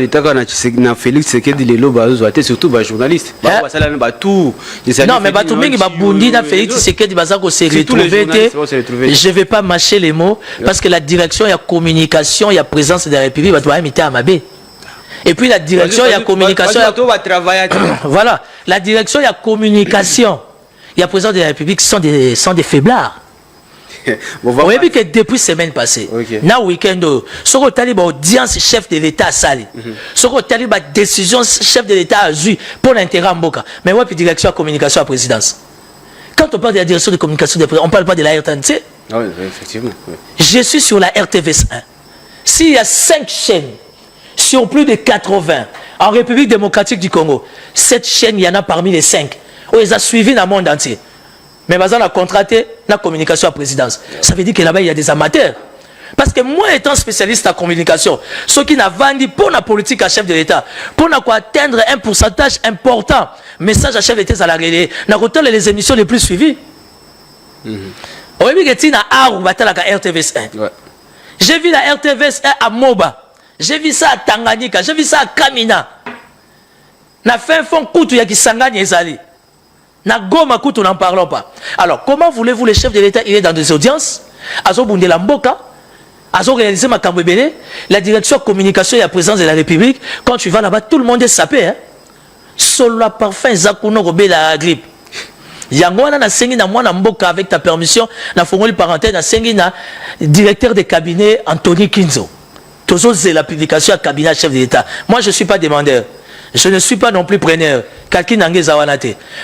surtout les journalistes. Non, mais Batouming Babundi na Félix Tshisekedi Bazako s'est retrouvé. Je ne vais pas mâcher les mots parce que la direction, il y a communication, il y a présence de la République, il y a imiter Amabé. Et puis la direction, il y a communication. Voilà, la direction, il y a communication. Il y a présence de la République qui sont des faiblards. Vous voyez que depuis semaine passée, na week-end, ce que tu as audience chef de l'État à Sali, ce que tu as décision chef de l'État à Zui pour l'intérêt en Boka. Mais ouais, puis direction de communication à présidence. Quand on parle de la direction de communication, on ne parle pas de la RTNC. Oui, effectivement. Oui. Je suis sur la RTVS 1. S'il y a 5 chaînes sur plus de 80 en République démocratique du Congo, 7 chaînes, il y en a parmi les 5. Où ils ont suivi dans le monde entier. Mais on a contracté la communication à présidence. Ça veut dire que là-bas, il y a des amateurs. Parce que moi, étant spécialiste en communication, ceux qui n'ont vendu pour la politique à chef de l'État, pour atteindre un pourcentage important, message à chef de l'État à la relais, nous les émissions les plus suivies. J'ai vu la RTVS à Moba. J'ai vu ça à Tanganyika. J'ai vu ça à Kamina. Na fait un fond koutou ya Kisangani ezali. Na Goma koutou n'en parlons pas. Alors, comment voulez-vous le chef de l'État, il est dans des audiences, Azo Bundela Mboka, Azo réalisé ma Kambébélé, la direction de communication et la présence de la République, quand tu vas là-bas, tout le monde est sapé. Hein? Solo la parfum Zakuno Robé la grippe. Yangwana na sengi na mwana Mboka avec ta permission, na fongoli parenthèse na sengi na directeur de cabinet Anthony Kinzo. Toujours c'est la publication à cabinet chef de l'État. Moi, je ne suis pas demandeur. Je ne suis pas non plus preneur.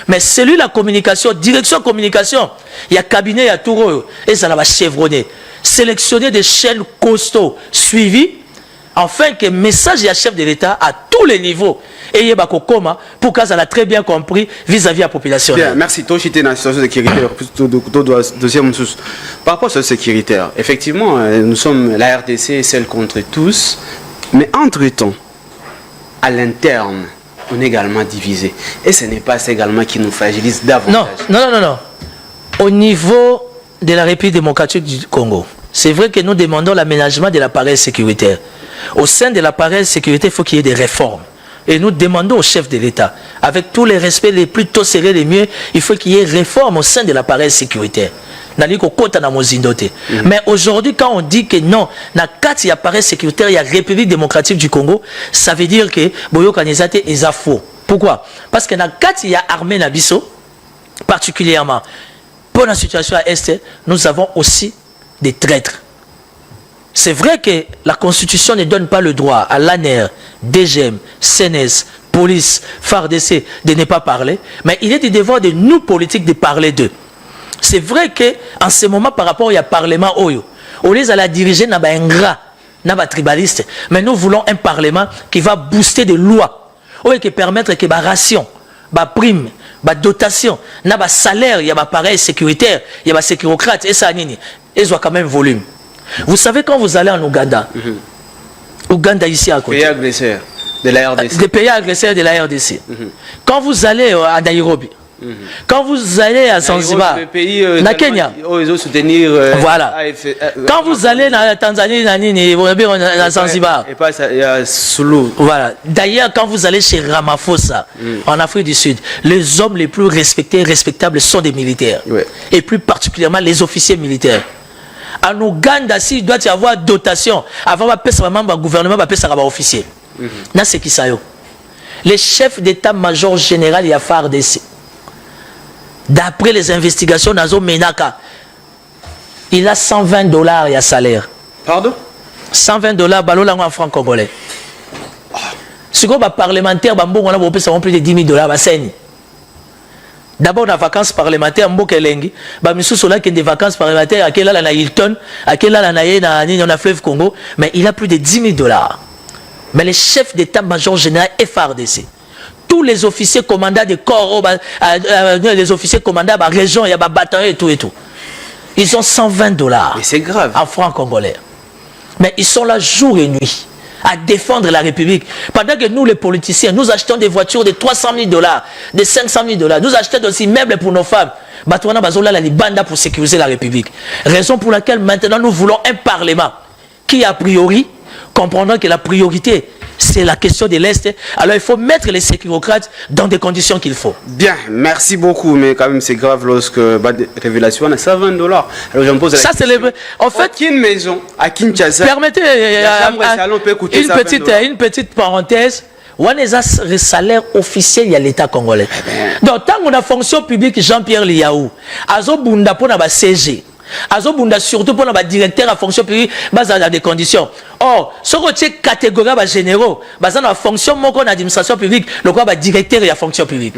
Mais celui la communication, direction communication, il y a cabinet, il y a tout, et ça va chevronner. Sélectionner des chaînes costauds suivies, afin que le message du chef de l'État à tous les niveaux, et il y a pour que ça l'a très bien compris vis-à-vis de la population. Bien, merci. Toi, j'étais dans la situation sécuritaire. Par rapport à la sécuritaire, effectivement, nous sommes la RDC, celle contre tous, mais entre-temps, à l'interne, on est également divisé. Et ce n'est pas ça également qui nous fragilise davantage. Non. Au niveau de la République démocratique du Congo, c'est vrai que nous demandons l'aménagement de l'appareil sécuritaire. Au sein de l'appareil sécuritaire, il faut qu'il y ait des réformes. Et nous demandons au chef de l'État, avec tous les respects les plus tôt serrés, les mieux, il faut qu'il y ait réforme au sein de l'appareil sécuritaire. Mais aujourd'hui, quand on dit que non, dans 4 appareils sécuritaires, il y a République démocratique du Congo, ça veut dire que Boyo Kanezate est faux. Pourquoi? Parce que dans 4, il y a armée Nabiso, particulièrement. Pour la situation à Est, nous avons aussi des traîtres. C'est vrai que la Constitution ne donne pas le droit à l'ANER, DGM, CNS, police, FARDC de ne pas parler, mais il est du devoir de nous, politiques, de parler d'eux. C'est vrai qu'en ce moment, par rapport au Parlement, on les a dirigé dans un ingrat, dans un tribaliste, mais nous voulons un Parlement qui va booster des lois, qui permettre que les rations, les primes, les dotations, les salaires, il y a des appareils sécuritaires, il y a des sécurocrates, et ça, ils ont quand même volume. Vous savez, quand vous allez en Ouganda, Ouganda ici à côté, pays agresseurs de la RDC. Des pays agresseurs de la RDC. Quand vous allez à Nairobi, quand vous allez à Zanzibar, na Kenya, voilà. Quand vous allez en Tanzanie, à Zanzibar, voilà. D'ailleurs, quand vous allez chez Ramaphosa, en Afrique du Sud, les hommes les plus respectables sont des militaires. Et plus particulièrement les officiers militaires. En Ouganda, s'il doit y avoir dotation, avant le gouvernement va payer officier. C'est qui ça? Les chefs d'état-major général, il y a FARDC. D'après les investigations, Nazo Menaka, il a $120 il a salaire. Pardon? $120 balolango en francs congolais. Si vous parlementaire, on a plus de $10 000 à Seni. D'abord, la vacances parlementaires, Mbokelengi, Bamissou là qui des vacances parlementaires, à quel là, Hilton, à quel là, na Fleuve Congo, mais il a plus de 10 000 $. Mais les chefs d'état-major général FARDC, tous les officiers commandants des corps, les officiers commandants de la région, il y a des bataillons et tout. Ils ont 120 $. Mais c'est grave. En francs congolais. Mais ils sont là jour et nuit à défendre la République. Pendant que nous, les politiciens, nous achetons des voitures de 300 000 $, de 500 000 $. Nous achetons aussi meubles pour nos femmes. Batouana Bazola la Libanda pour sécuriser la République. Raison pour laquelle maintenant nous voulons un parlement qui, a priori, comprendra que la priorité, c'est la question de l'Est. Alors il faut mettre les sécurocrates dans des conditions qu'il faut. Bien, merci beaucoup, mais quand même c'est grave lorsque révélation à 120 $. Alors je me pose la question. En fait, aucune maison à Kinshasa. Permettez une petite parenthèse. On a un salaire officiel de l'État congolais. Donc tant qu'on a fonction publique Jean-Pierre Liaou, Azo Bunda pour la CG. Azobunda surtout pour le directeur à fonction publique basé dans des conditions. Or, ce que catégorie de généraux basé dans la fonction mon administration publique, le quoi directeur et la fonction publique.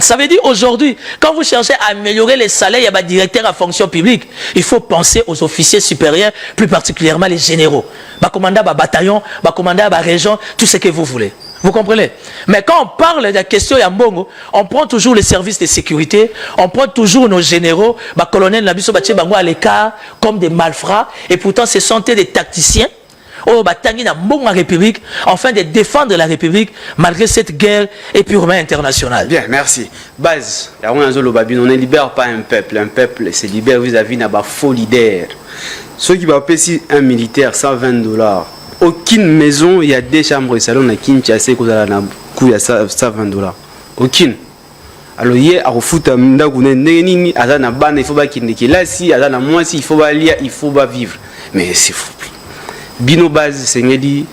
Ça veut dire aujourd'hui, quand vous cherchez à améliorer les salaires il y a directeur à fonction publique, il faut penser aux officiers supérieurs, plus particulièrement les généraux. Commandant bataillon, commandant région, tout ce que vous voulez. Vous comprenez? Mais quand on parle de la question Yambongo, on prend toujours les services de sécurité, on prend toujours nos généraux, colonel Nabiso Baché Bango à l'écart, comme des malfrats, et pourtant ce sont des tacticiens, Tangi na Mbongo République, afin de défendre la République, malgré cette guerre est purement internationale. Bien, merci. Base, on ne libère pas un peuple se libère vis-à-vis d'un faux leader. Ceux qui va payer un militaire 120 $. Aucune maison, il y a des chambres et salons à Kinshasa qui ont 120 $. Aucune. Alors hier, à foot, il faut pas qu'il y ait là, si, il faut pas lire, il faut pas vivre. Mais c'est fou. Bino base, c'est dit,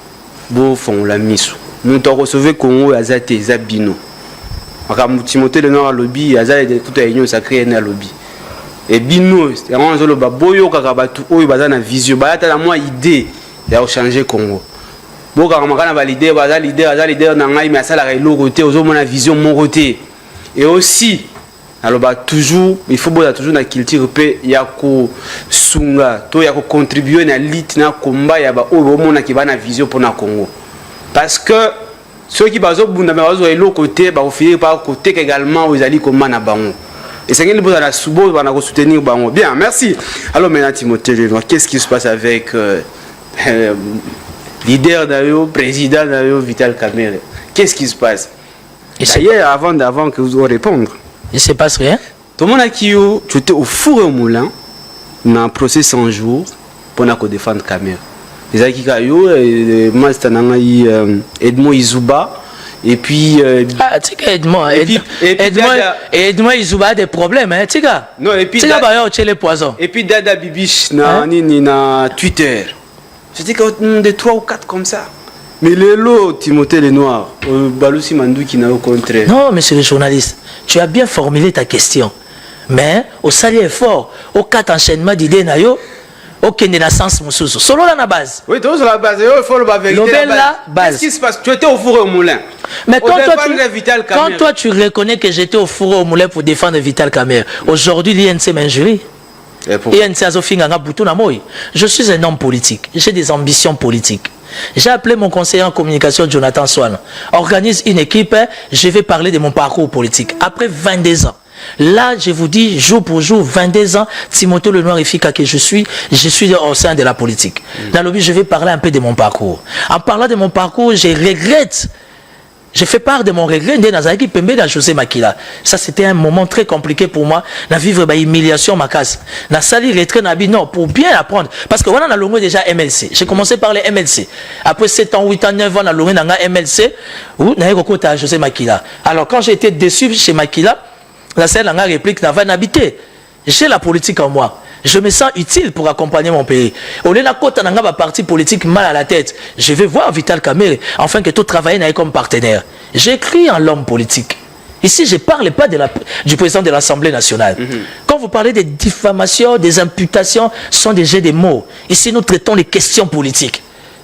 bon, font la mise. Nous avons recevé Congo, Azate, Zabino. Quand Timothée le Nord à lobby, Azate, toute la union sacrée est à lobby. Et Bino, c'est un peu boyo, kakabatu, ou bazana vision, bazana la moi idée. Il a changé Congo. Bon, quand on a validé, on a leader, mais ça la côté, on a vision mon côté. Et aussi, alors toujours, il faut toujours la culture paix, il y a ko sunga, to il y a ko contribuer na lit na combat, il y a au monde qui va na vision pour na Congo. Parce que ceux qui bazo bunda mais bazo l'autre côté, ba finir par côté également aux alliés comme na bango. Et c'est qu'il faut la soubo, va na soutenir bango. Bien, merci. Alors maintenant Timothée, qu'est-ce qui se passe avec leader d'ailleurs, président d'ailleurs, Vital Kamerhe? Qu'est-ce qui se passe? D'ailleurs, avant que vous répondre. Il ne se passe rien. Tout le monde a qui tu étais au four et au moulin dans un procès 100 jours pour défendre Kamerhe. Les gens qui ont moi c'était Edmond Izuba et puis tu sais Edmond Izuba a des problèmes hein tu sais. Non et puis les poisons. Et puis Dada Bibiche na Twitter. C'était que de 3 ou 4 comme ça. Mais les lots, Timothée le Noir, Balousi Mandou qui n'a au contraire. Non, monsieur le journaliste, tu as bien formulé ta question. Mais au salaire fort, au 4 enchaînements d'idées, au Kenenaissance Moussoussou. Solo la base. Oui, tout sur la base. Il faut le vérité. Base. Qu'est-ce qui se passe? Tu étais au four et au moulin. Mais quand toi tu reconnais que j'étais au four et au moulin pour défendre Vital Kamerhe, aujourd'hui l'INC m'injurie. Je suis un homme politique, j'ai des ambitions politiques. J'ai appelé mon conseiller en communication Jonathan Swan. Organise une équipe, je vais parler de mon parcours politique. Après 22 ans, là je vous dis jour pour jour, 22 ans, Timothée le Noir et Fika que je suis au sein de la politique. Dans le but, je vais parler un peu de mon parcours. En parlant de mon parcours, je regrette. J'ai fait part de mon regret de Nazaki Pembe dans José Makila. Ça, c'était un moment très compliqué pour moi. De vivre une humiliation, ma casse. Na sali retrait non, pour bien apprendre. Parce que on a longué déjà MLC. J'ai commencé par les MLC. Après 7 ans, 8 ans, 9 ans, on a longué dans MLC. Ou n'a pas José Makila. Alors, quand j'ai été déçu chez Makila, la scène a réplique n'a pas habité. J'ai la politique en moi. Je me sens utile pour accompagner mon pays. Au lieu de la parti politique mal à la tête, je vais voir Vital Kamerhe afin que tout travaille comme partenaire. J'écris en l'homme politique. Ici, je ne parle pas du président de l'Assemblée nationale. Quand vous parlez des diffamations, des imputations, ce sont des jets de mots. Ici, nous traitons les questions politiques.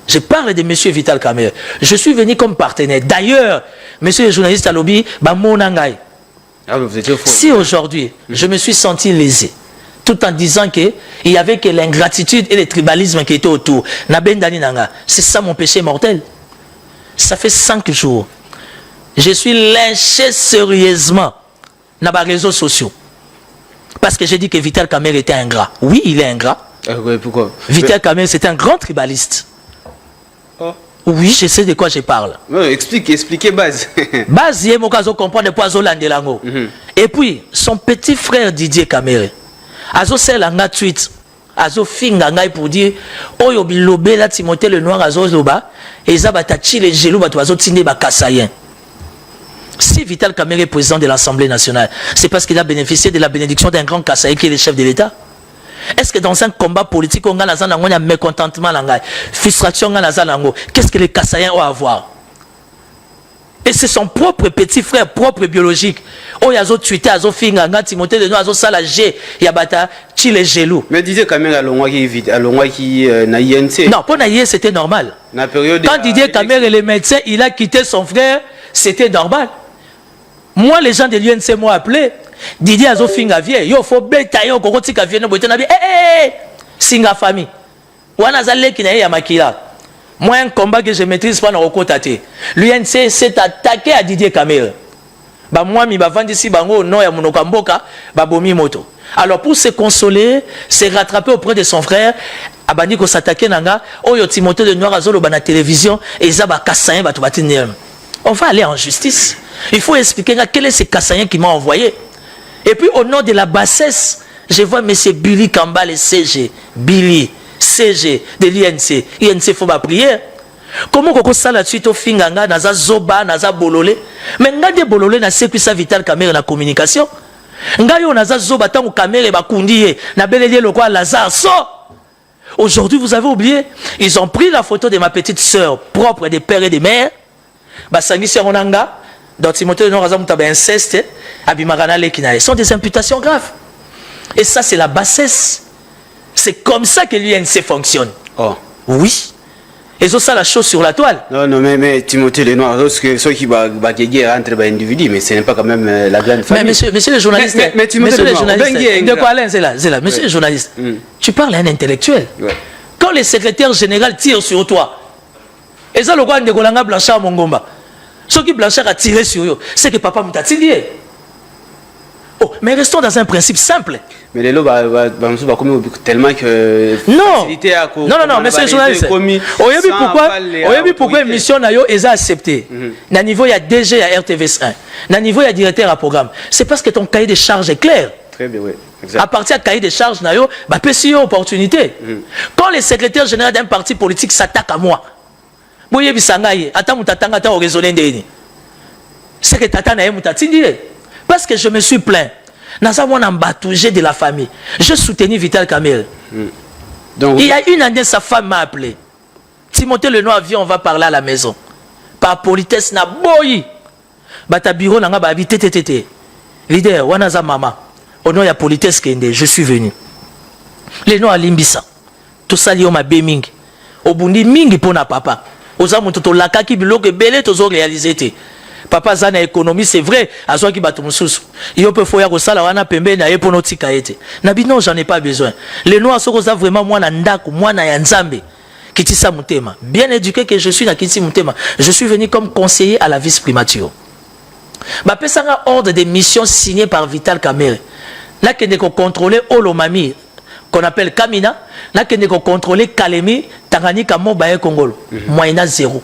Je parle de M. Vital Kamerhe. Je suis venu comme partenaire. D'ailleurs, monsieur le journaliste à lobby, Ah, mais vous étiez faux. Si aujourd'hui, je me suis senti lésé, tout en disant qu'il y avait que l'ingratitude et le tribalisme qui étaient autour, c'est ça mon péché mortel. Ça fait 5 jours. Je suis lynché sérieusement dans les réseaux sociaux. Parce que j'ai dit que Vital Kamerhe était ingrat. Oui, il est ingrat. Ouais, pourquoi? Vital Kamerhe, c'est un grand tribaliste. Oh. Oui, je sais de quoi je parle. Ouais, expliquez base. Base, il y a mon cas de comprendre pourquoi Zolandelango. Et puis, son petit frère Didier Kamerhe, Azo sel anga tweet, Azo finga ngai pour dire, Oyo bilobe la Timothée le Noir Azo loba, et Zabata chi les gelou bato Azo tinde ba kasayen. Si Vital Kamerhe est président de l'Assemblée nationale, c'est parce qu'il a bénéficié de la bénédiction d'un grand Kassaïen qui est le chef de l'État. Est-ce que dans un combat politique, on a un mécontentement, frustration, qu'est-ce que les Kassaïens ont à voir? Et c'est son propre petit frère, propre biologique. Oh, il y a des tweets, il y a des Timothée de nous, il y a des salagés, il y a des les gelous. Mais disait quand même à l'ongwa qui na INC. Non, pour Naïe, c'était normal. Quand Didier Kamerhe, le médecin, il a quitté son frère, c'était normal. Moi, les gens de l'UNC m'ont appelé. Didier Azo Finga vie. Yo, faut bêta yo, koko tika vie, no boite na vie. Singa famille. Wana zale ki na ya makila. Moi, un combat que je maîtrise pas na rokotate. L'UNC s'est attaqué à Didier Kamerhe. Bah, moi, mi bavandi si bango, non, ya monokamboka, bah, bomi moto. Alors, pour se consoler, se rattraper auprès de son frère, Abandi ko s'attaquer nanga, Oyo Timothée de Noir Azolo, bah, na télévision, et Zaba Kassayen, bah, tu vas tenir. On va aller en justice. Il faut expliquer quel est ce Kassayen qui m'a envoyé. Et puis au nom de la bassesse, je vois M. Billy Kamba, le CG. Billy, CG de l'INC. INC, il faut ma prière. Comment on ça là-dessus au finganga, naza zoba, naza bololé. Mais nga de bololé na sécu sa Vital Kamerhe na communication. Nga yo naza zoba tango Kamerhe ba kundiye na belelier le quoi Lazare so. Aujourd'hui, vous avez oublié, ils ont pris la photo de ma petite sœur propre des pères et des mères. Basangi Seronanga, dans Timothée de Norazam Tabe inceste, Abimarana Lekinae. Ce sont des imputations graves. Et ça, c'est la bassesse. C'est comme ça que l'UNC fonctionne. Oh. Oui. Et ça, la chose sur la toile. Non, non, mais Timothée le Noir, ceux qui baguer entre les individus, mais ce n'est pas quand même la grande famille. Mais monsieur le journaliste, mais Timothée le Noir, de quoi Alain, c'est là. Monsieur le journaliste, tu parles à un intellectuel. Ouais. Quand le secrétaire général tire sur toi, et ça, le roi de Golanga Blanchard Mongomba. Ce qui Blanchard a tiré sur eux, c'est que papa m'a tiré. Oh, mais restons dans un principe simple. Mais les lots, tellement que. Non, non, monsieur le journaliste. Pourquoi l'émission est acceptée? Na niveau, il y a DG à RTVS1. Na niveau, il y a directeur à programme. C'est parce que ton cahier de charge est clair. Très bien, oui. Exact. À partir du cahier de charge, il y a opportunité. Quand le secrétaire général d'un parti politique s'attaque à moi, c'est que tata na parce que je me suis plaint. J'ai de la famille. Je soutenais Vital Kamerhe. Donc, il y a une année, sa femme m'a appelé. Timothée le Noir, viens, on va parler à la maison. Par politesse, na boyi. Bata bureau n'a pas habité tété. Leader, wanaza mama. Au nom de la politesse, je suis venu. Les Noirs limbisa. Tout ça, lié au mabé mingi. Au bundi mingi pour na papa. Aux hommes, tout le laka qui bloque belé, tous ont réalisé. Papa Zana économie, c'est vrai. À soi qui bat mon sous. Il peut faire au sala, wana pembe na yepo noti kaete. Nabi non, j'en ai pas besoin. Les Noirs sont vraiment moi nandaku, moi na yanzambe. Kitisa Mutema. Bien éduqué que je suis na Kitisa Mutema. Je suis venu comme conseiller à la vice-primature. Bah, pesanga ordre de mission signé par Vital Kamerhe. Là, qu'il ne contrôler Olomami, qu'on appelle Kamina. Là, qu'il ne contrôler Kalemi, Tanganyika, Mobaye, Congolo. Moyena zéro.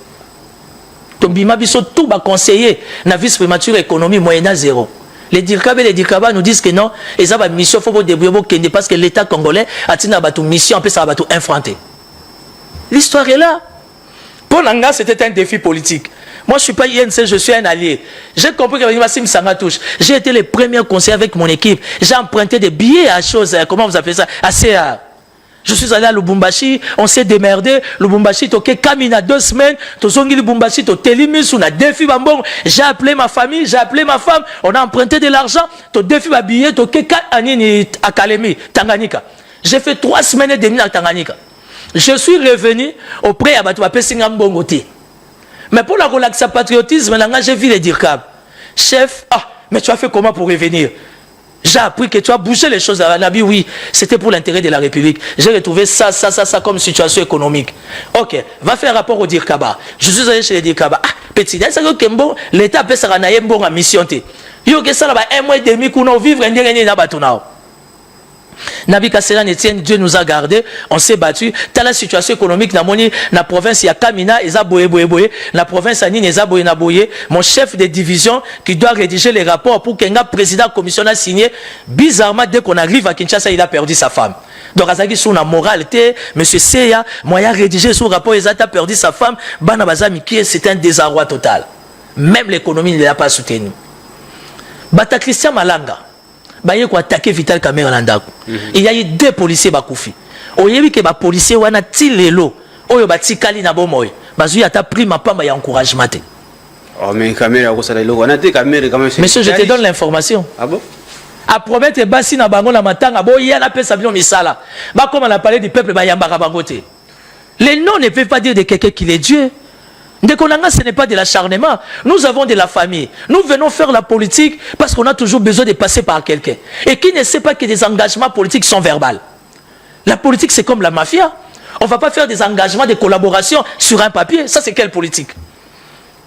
Tombima biso tout va conseiller na vice-primature économie moyena zéro. Les Dirkaba nous disent que non, et ça va mission faut débrouiller parce que l'État congolais a tenu à une mission en plus ça va tout infronter. L'histoire est là. Pour Nanga, c'était un défi politique. Moi, je ne suis pas INC, je suis un allié. J'ai compris que Vassim Sanga touche. J'ai été le premier conseiller avec mon équipe. J'ai emprunté des billets à choses, comment vous appelez ça, à CA. Je suis allé à Lubumbashi, on s'est démerdé. Lubumbashi, toké Kamina 2 semaines. Tozongi Lubumbashi, to Télimus, on a défi Bambong. J'ai appelé ma famille, j'ai appelé ma femme. On a emprunté de l'argent. To défi Babillet, toké Anini à Kalemi, Tanganyika. J'ai fait 3 semaines et demie à Tanganyika. Je suis revenu auprès de Batouapé Singambongoté. Mais pour la relaxer patriotisme, j'ai vu les Dirkab. Chef, Mais tu as fait comment pour revenir? J'ai appris que tu as bougé les choses à Nabi, oui, c'était pour l'intérêt de la République. J'ai retrouvé ça comme situation économique. Ok, va faire rapport au Dirkaba. Je suis allé chez les Dirkaba. Ah, petit, c'est que bon, l'État a fait ça en mission. Yo que ça là, 1 mois et demi, qu'on vivre un dernier nabatunao. Nabi Kasselan Etienne, Dieu nous a gardés, on s'est battu. T'as la situation économique dans la province, il y a Kamina, Eza Boye. La province Anine, Eza Boye Naboye. Mon chef de division qui doit rédiger les rapports pour qu'un président commission a signé. Bizarrement, dès qu'on arrive à Kinshasa, il a perdu sa femme. Donc, Azaki, sur la moralité, monsieur Seya, moi, il a rédigé son rapport, il a perdu sa femme. Bana Bazami, c'est un désarroi total. Même l'économie ne l'a pas soutenu. Bata Christian Malanga. Baye ko attaquer Vital Kamerhe Landako. Il y a eu 2 policiers bakoufi. Oyebi ke ba policier wana ti lelo oyo batikali na bomoy. Bazui ata pris ma pamba ya encouragement. Oh mais Kamerhe a kosala lelo wana te Kamerhe quand même. Monsieur, je te donne l'information. Ah bon? A promettre basi na bango na matanga bo ya na pesa bino misala. Ba comme on a parlé du peuple ba yambaka bangote. Les noms ne peuvent pas dire de quelqu'un qu'il est Dieu. Ndekonanga, ce n'est pas de l'acharnement. Nous avons de la famille. Nous venons faire la politique parce qu'on a toujours besoin de passer par quelqu'un. Et qui ne sait pas que des engagements politiques sont verbales. La politique, c'est comme la mafia. On ne va pas faire des engagements de collaboration sur un papier. Ça, c'est quelle politique?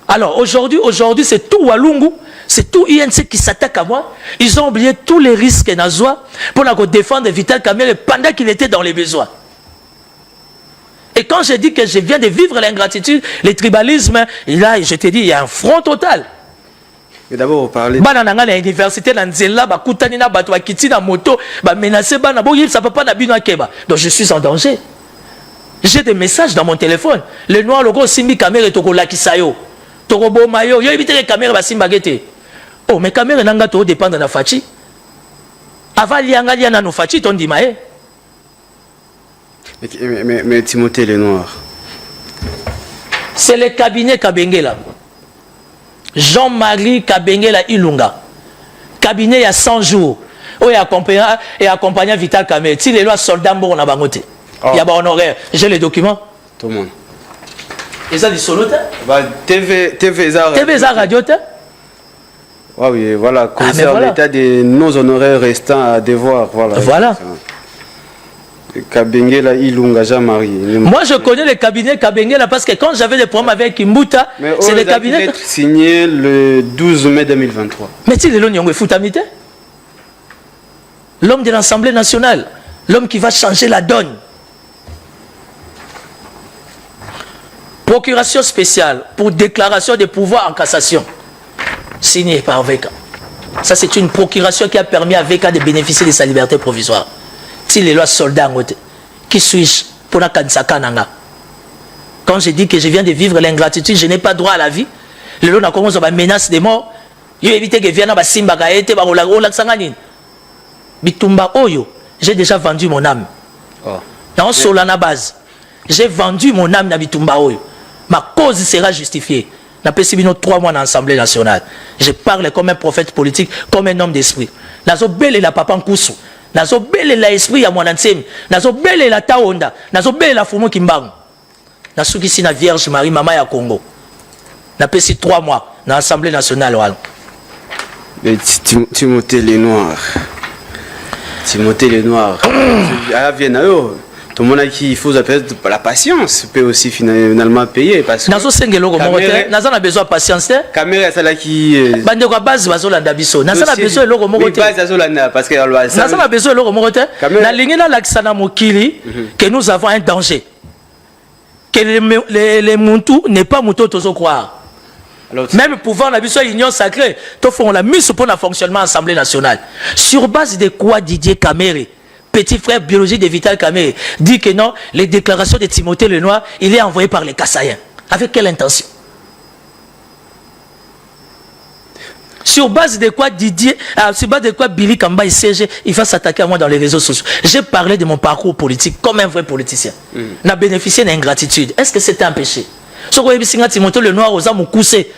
Alors, aujourd'hui, c'est tout Walungu, c'est tout INC qui s'attaque à moi. Ils ont oublié tous les risques Nazoa pour défendre Vital Kamerhe pendant qu'il était dans les besoins. Et quand je dis que je viens de vivre l'ingratitude, le tribalisme, et là, je te dis, il y a un front total. Mais d'abord, vous parlez... Banana l'université, Nanzela, Bakutanina, Batouakiti, moto, menacé, Banabo, ça ne peut pas n'abîmer Keba. Donc je suis en danger. J'ai des messages dans mon téléphone. Le noir, le gros, Simbi Kamerhe, Toko Lakisayo, Toko Bomayo, il y a évité les caméras, Simbagete. Oh, mais Kamerhe Nanga, Toko dépend de la Fachi. Avant, Lianga, Liana, no Fachi, ton dimae. Mais Timothée Lenoir. C'est le cabinet Kabengela. Jean-Marie Kabengela Ilunga. Cabinet il y a 100 jours. Où il accompagnant Vital Kamerhe. Si les lois soldats bon na bangote. Il y a pas honoraire. J'ai les documents. Tout le monde. Et ça du solo TV radio oui, voilà. Concernant l'état de nos honoraires restants à devoir. Voilà. Kabengela Ilunga Jean-Marie. Moi je connais le cabinet Kabengela parce que quand j'avais des problèmes avec Kimbuta, c'est le cabinet signé le 12 mai 2023. Mais tu es l'homme de l'Assemblée nationale, l'homme qui va changer la donne. Procuration spéciale pour déclaration de pouvoir en cassation, signé par VK. Ça c'est une procuration qui a permis à VK de bénéficier de sa liberté provisoire. Si les lois soldats qui suis-je pour la Kansakananga? Quand je dis que je viens de vivre l'ingratitude, je n'ai pas droit à la vie. Le lot n'a commencé à menace de mort. Il évite que vienne à Simba Gaete, Bitumba Oyo. J'ai déjà vendu mon âme. Dans Solana base, j'ai vendu mon âme à Bitumba Oyo. Ma cause sera justifiée. N'a pas si 3 mois dans l'Assemblée nationale. Je parle comme un prophète politique, comme un homme d'esprit. Nazo belle la papa Nkousu. Nazo belle la esprit ya mwanansemi. Nazo belle la taonda. Nazo belle la fumu kimbangu. Nasuki si na Vierge Marie, maman ya Congo. N'a pas si 3 mois dans l'Assemblée nationale. Timothée Lenoir. Timothée Lenoir. À Vienna, tout le monde qui il faut la patience peut aussi finalement payer parce que nazo sengelo ko mokote nazo na besoin patience te caméra ça qui bande ko base bazolanda biso nazo na besoin eloko mokote base bazolanda parce que nazo na besoin eloko mokote na lingi na laksana mokili que nous avons un danger que les muntu n'est pas muto tozo croire. Même pouvoir la biso union sacrée to font la mise pour le fonctionnement Assemblée nationale sur base de quoi Didier Kamerhe, petit frère biologique de Vital Kamerhe, dit que non, les déclarations de Timothée Lenoir, il est envoyé par les Kassaïens. Avec quelle intention? Sur base de quoi Didier, sur base de quoi Billy Kamba siège, il va s'attaquer à moi dans les réseaux sociaux. J'ai parlé de mon parcours politique comme un vrai politicien. N'a bénéficié d'ingratitude. Est-ce que c'était un péché? Ce que vous avez Timothée Lenoir aux âmes coussé.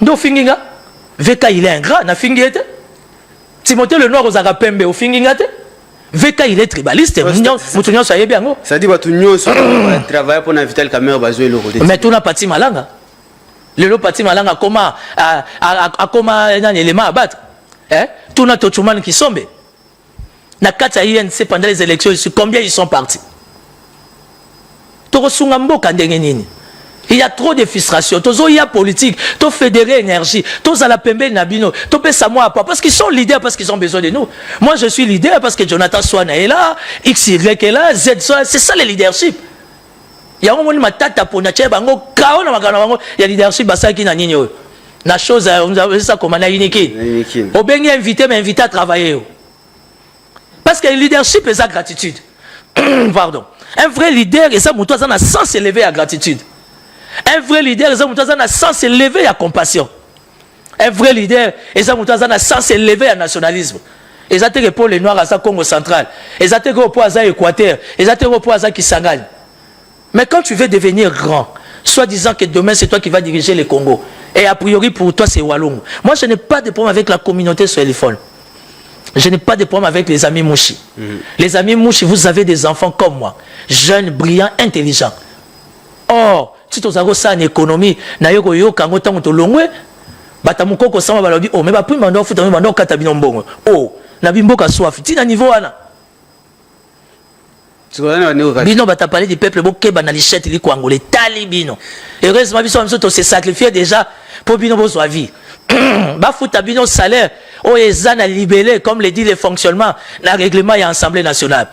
No finginga. VK il est ingrat, n'a fingé. Timothée Lenoir aux Arapembe au finginga. VK il est tribaliste, ça dit que travailler pour Vital Kamerhe bazo le rodé. Mais tout n'a pas de malanga. Le lot parti malanga comment un élément à battre. Tout notre Tchouman qui sombe. Na kata INC pendant les élections, combien ils sont partis? Il y a trop de frustration. Il y a politique, tout fédéré énergie, tout à la pembe nabino, tout pesa moi pas parce qu'ils sont leaders parce qu'ils ont besoin de nous. Moi je suis leader parce que Jonathan Swana est là, XY est là, Z c'est ça le leadership. Il y a un moment matata pour na bango kao na magana bango, il y a leadership basa qui na nini yo. Na chose on a ça comme na iniki. Au bengi invité mais invité à travailler. Parce que le leadership est sa gratitude. Pardon. Un vrai leader et ça mouton ça na sans s'élever à gratitude. Un vrai leader, ça a sans s'élever à compassion. Un vrai leader, ça a sans s'élever à nationalisme. Et ça te pour les Noirs à ça Congo central. Et ça te pour à ça Équateur. Et ça te pour à ça Kisangani. Mais quand tu veux devenir grand, soit disant que demain c'est toi qui vas diriger le Congo. Et a priori pour toi c'est Walongo. Moi je n'ai pas de problème avec la communauté sur Elifon. Je n'ai pas de problème avec les amis Mouchi. Les amis Mouchi, vous avez des enfants comme moi. Jeunes, brillants, intelligents. Or, si tu as une économie, na yoko yo kango tango to longwe, batamuko ko sama balobi oh mais ba prima ndo futa ndo kata bino mbongo. Oh, na bimboka soif. Ti na niveau wana. Bino bata parler du peuple boke ba na lichette li ko angolais talibino. Heureusement biso amso to se sacrifier déjà pour bino bo so vie. Ba futa bino salaire o ezana libellé comme le dit le fonctionnement na règlement et assemblée nationale.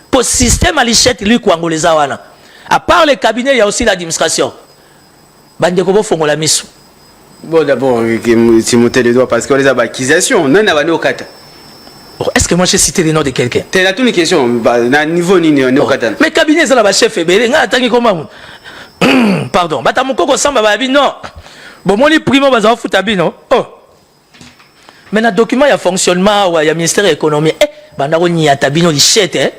Pour système à lichette li ko angolais wana. À part les cabinets, il y a aussi l'administration. Bon, d'abord, Timothée les doigts parce qu'on les a acquisitions. Est-ce que moi j'ai cité les noms de quelqu'un? C'est là toute une question. Niveau ni au Katan. Mais cabinet, c'est la chef et pardon. Batamoko samba babi non. Bon, moi les primo baza futabi non. Oh. Mais dans document il y a fonctionnement, il y a ministère de l'économie. Bandaro ni atabino li chete hein.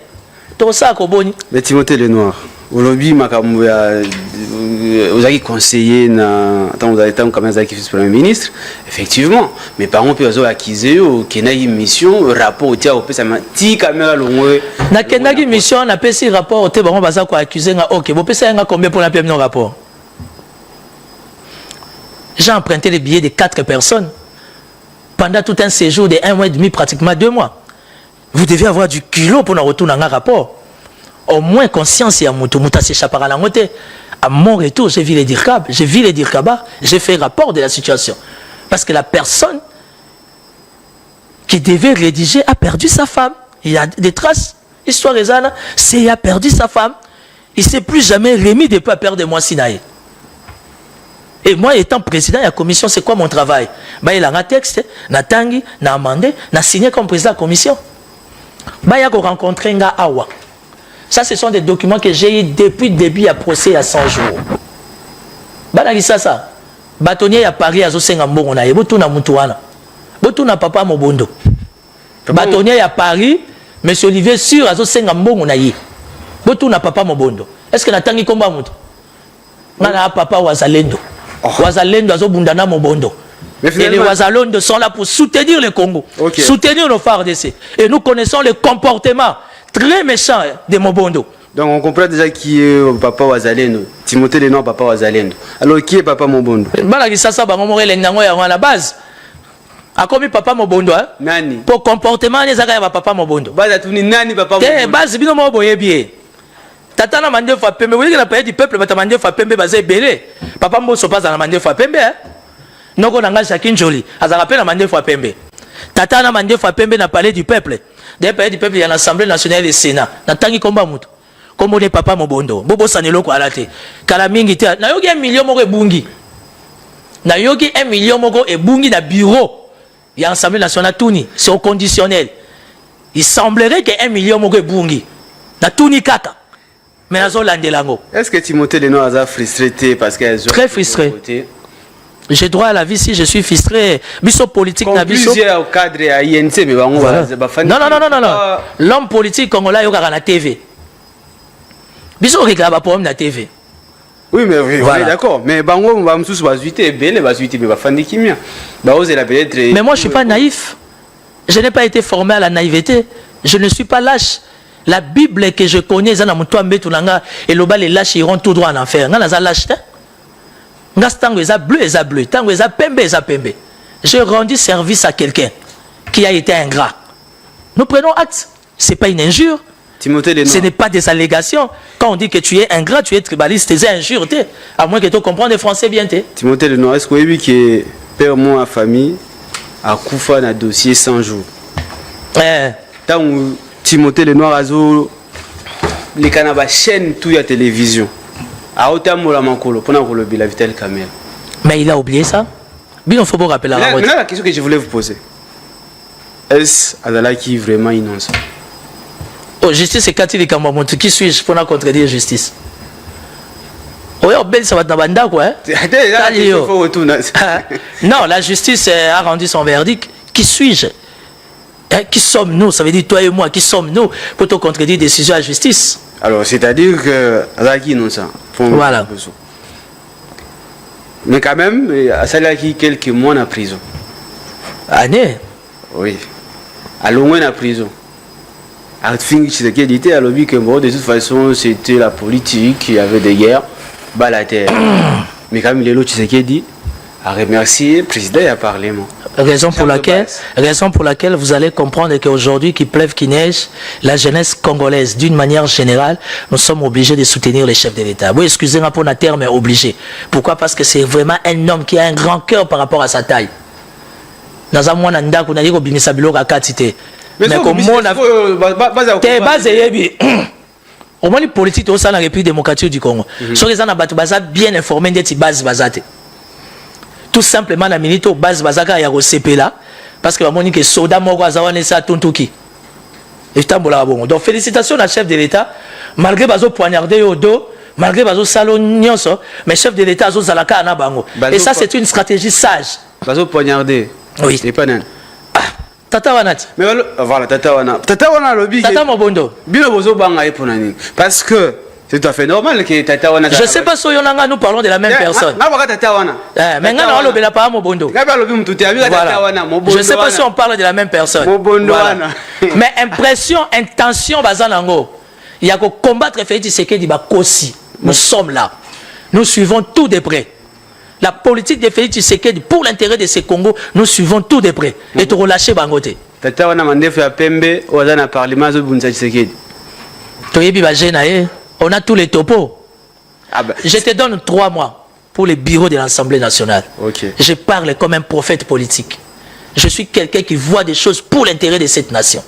Tout ça koboni. Mais Timothée le noir. Aujourd'hui, vous avez conseillé, attends, vous avez été comme Premier ministre, effectivement, mes parents peuvent acquérir qu'il y a une mission, rapport au tia, ça m'a dit caméra longue. Na kenagi mission, on a fait ce rapport au tia, on va quoi accuser, ok, vous pensez combien pour la PM non rapport? J'ai emprunté les billets de 4 personnes pendant tout un séjour de 1 mois et demi, pratiquement 2 mois. Vous devez avoir du culot pour nous retourner dans un rapport. Au moins conscience et à Moutou s'échappera à la montée. À mon retour, j'ai vu les Dirkab, j'ai vu les Dirkaba, j'ai fait rapport de la situation. Parce que la personne qui devait rédiger a perdu sa femme. Il y a des traces. Histoire Ezana, c'est il a perdu sa femme. Il ne s'est plus jamais remis depuis la perte de moi Sinaï. Et moi, étant président de la commission, c'est quoi mon travail? Il a un texte, na tangi, na amendé, na signé comme président de la commission. Il a rencontré un awa. Ça, ce sont des documents que j'ai eu depuis le début à procès à 100 jours. Ça. Bâtonnier à Paris à Zosengambo, on a Botou na Moutouana. Botou na papa Mobondo. Bâtonnier à Paris, M. Olivier Sur à Zosengambo, on a eu. Botou na papa Mobondo. Est-ce que na tangi komba moutou? Nana papa Wazalendo. Wazalendo à Zobundana Mobondo. Et les Wazalendo sont là pour soutenir le Congo. Okay. Soutenir nos FARDC. Et nous connaissons le comportement très méchant de Mobondo. Donc on comprend déjà qui est papa Wazalendo. Timothée le nom papa Wazalendo. Alors qui est papa Mobondo? À la base. A commis papa Mobondo hein? Nani? Pour comportement les agaya papa Mobondo. Base tout ni nani papa Mobondo. Base bino mo boye bien. Tata na mande fa pembe, vous voyez que la paix du peuple va mande fa pembe basé belé. Papa Mboso pas na mande fa pembe hein? Noko nanga Jacqueline Jolie, aza rappelle na mande fa pembe. Tata na mande fa pembe na palais du peuple. Des pays du peuple, il y a l'Assemblée nationale et le Sénat. Natangi komba mutu. Comme on est papa Mobondo. Bobo sanelo ko alate. Kala mingi te. Na yogi 1 million moko ebungi. Na yogi 1 million moko ebungi na bureau. Il y a l'Assemblée nationale Touni. C'est au conditionnel. Il semblerait que 1 million moko ebungi. Na Touni kaka. Mais nazo landelango. Est-ce que Timothée Leno a frustré parce qu'elle est très frustré. J'ai droit à la vie si je suis frustré. Biso politique na biso. Plusieurs cadres à INC mais on va non. L'homme politique congolais yo kaka na TV. Biso regarde problème na TV. Oui mais voilà. D'accord. Mais bango on va tous bazuiter belle bazuiter mais bafandi kimia. Ba oser la peut-être. Mais moi je suis pas naïf. Je n'ai pas été formé à la naïveté. Je ne suis pas lâche. La Bible que je connais zana muto ambetu nanga et loba les lâches iront tout droit en enfer. Nga za lâche. Tango eza bleu, eza bleu. Tango eza pembe, eza pembe. J'ai rendu service à quelqu'un. qui a été ingrat. Nous prenons acte. Ce n'est pas une injure. Timothée Lenoir. Ce n'est pas des allégations. Quand on dit que tu es ingrat, tu es tribaliste, c'est injure. À moins que tu comprennes le français bien. Timothée Lenoir, est-ce que vous avez vu que père moi à famille a Koufa dans dossier 100 jours? Tant Timothée Lenoir a les canabas chaîne tout la télévision. A autant mola makolo pendant que le bilan Vital Kamel. Mais il a oublié ça. Bien, il faut pas rappeler la Maintenant, la question que je voulais vous poser. Est-ce Adala qui vraiment innocent? Oh, justice, c'est quand il est comme qui suis-je pour contredire justice? Oui, ça va dans banda quoi. Non, la justice a rendu son verdict. Qui suis-je? Qui sommes-nous? Ça veut dire toi et moi, qui sommes-nous pour te contredire décision à la justice? Alors, c'est-à-dire que Adala qui innocent. Voilà. Mais quand même, Adala qui quelques mois en prison. Année? Oui. À loin en prison. À fin Tshisekedi a lobby que bon, de toute façon c'était la politique, il y avait des guerres, bas la terre. Mais quand même les autres Tshisekedi a remercié le président et le Parlement. Raison pour laquelle vous allez comprendre qu'aujourd'hui, qu'il pleuve, qu'il neige, la jeunesse congolaise, d'une manière générale, nous sommes obligés de soutenir les chefs de l'État. Oui, excusez-moi pour le terme, mais obligé. Pourquoi? Parce que c'est vraiment un homme qui a un grand cœur par rapport à sa taille. Dans un mois, on a dit qu'il y a un quantité. Mais comme on a au moins les politiques au sein de la République démocratique du Congo. Sur les gens bien informés de cette base basate. Tout simplement la militaire base basaka ya CP là parce que la monique soda moko azawane sa tuntuki. Et tambola bon. Donc félicitations à chef de l'État malgré bazo poignardé au dos, malgré bazo salon nyonso, mais chef de l'État azo zalaka na bango. Et ça c'est une stratégie sage. Bazo poignardé. Oui. C'est pas nan. Tata Wanati. Mais voilà, Tata Wana. Tata Wana lobby. Tata Mobondo. Bino bozo banga eponani. Parce que c'est tout à fait normal que Tata Wana. Je sais pas si nous parlons de la même personne. Tata Wana. Mais ngana lobby la pas Mobondo. Je sais pas si on parle de la même personne. Mobondo Wana. Mais impression, intention bazanango. Il y a que combattre Félix Tshisekedi ba kosi. Nous sommes là. Nous suivons tout de près. La politique de Félix Tshisekedi pour l'intérêt de ces Congo, nous suivons tout de près. Et tu relâcher Bangote. Tata wana mandefu ya pembe oza na parlement zo bunza Tshisekedi. Toyebi ba jeune on a tous les topos. Je te donne 3 mois pour les bureaux de l'Assemblée nationale. Okay. Je parle comme un prophète politique. Je suis quelqu'un qui voit des choses pour l'intérêt de cette nation.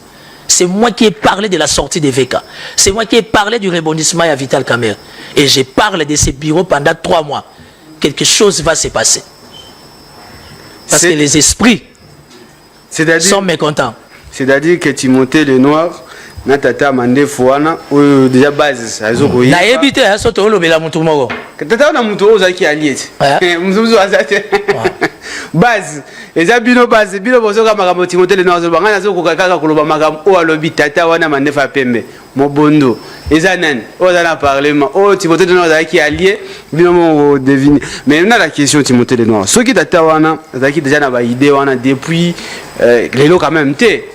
C'est moi qui ai parlé de la sortie des VK. C'est moi qui ai parlé du rebondissement à Vital Kamerhe. Et je parle de ces bureaux pendant 3 mois. Quelque chose va se passer. Parce que les esprits sont mécontents. C'est-à-dire que Timothée Lenoir n'a tata mandé fouana ou déjà base azokoyi. Na ebité à soto lo bela mutu moko. Tata na mutu ozaki aliet. Muzuzu azate. Base. Eza bino base bino bozoka makambo Timothée Lenoir zo bangana zo kokaka koloba makambo o alobi tata wana mandefa pembe. Mobondo. Eza nani? Oza na parlement. Oh Timothée Lenoir azaki allié bino mo deviner. Mais on a la question Timothée Lenoir. Ce qui tata wana azaki déjà na ba idée wana depuis lelo quand même té.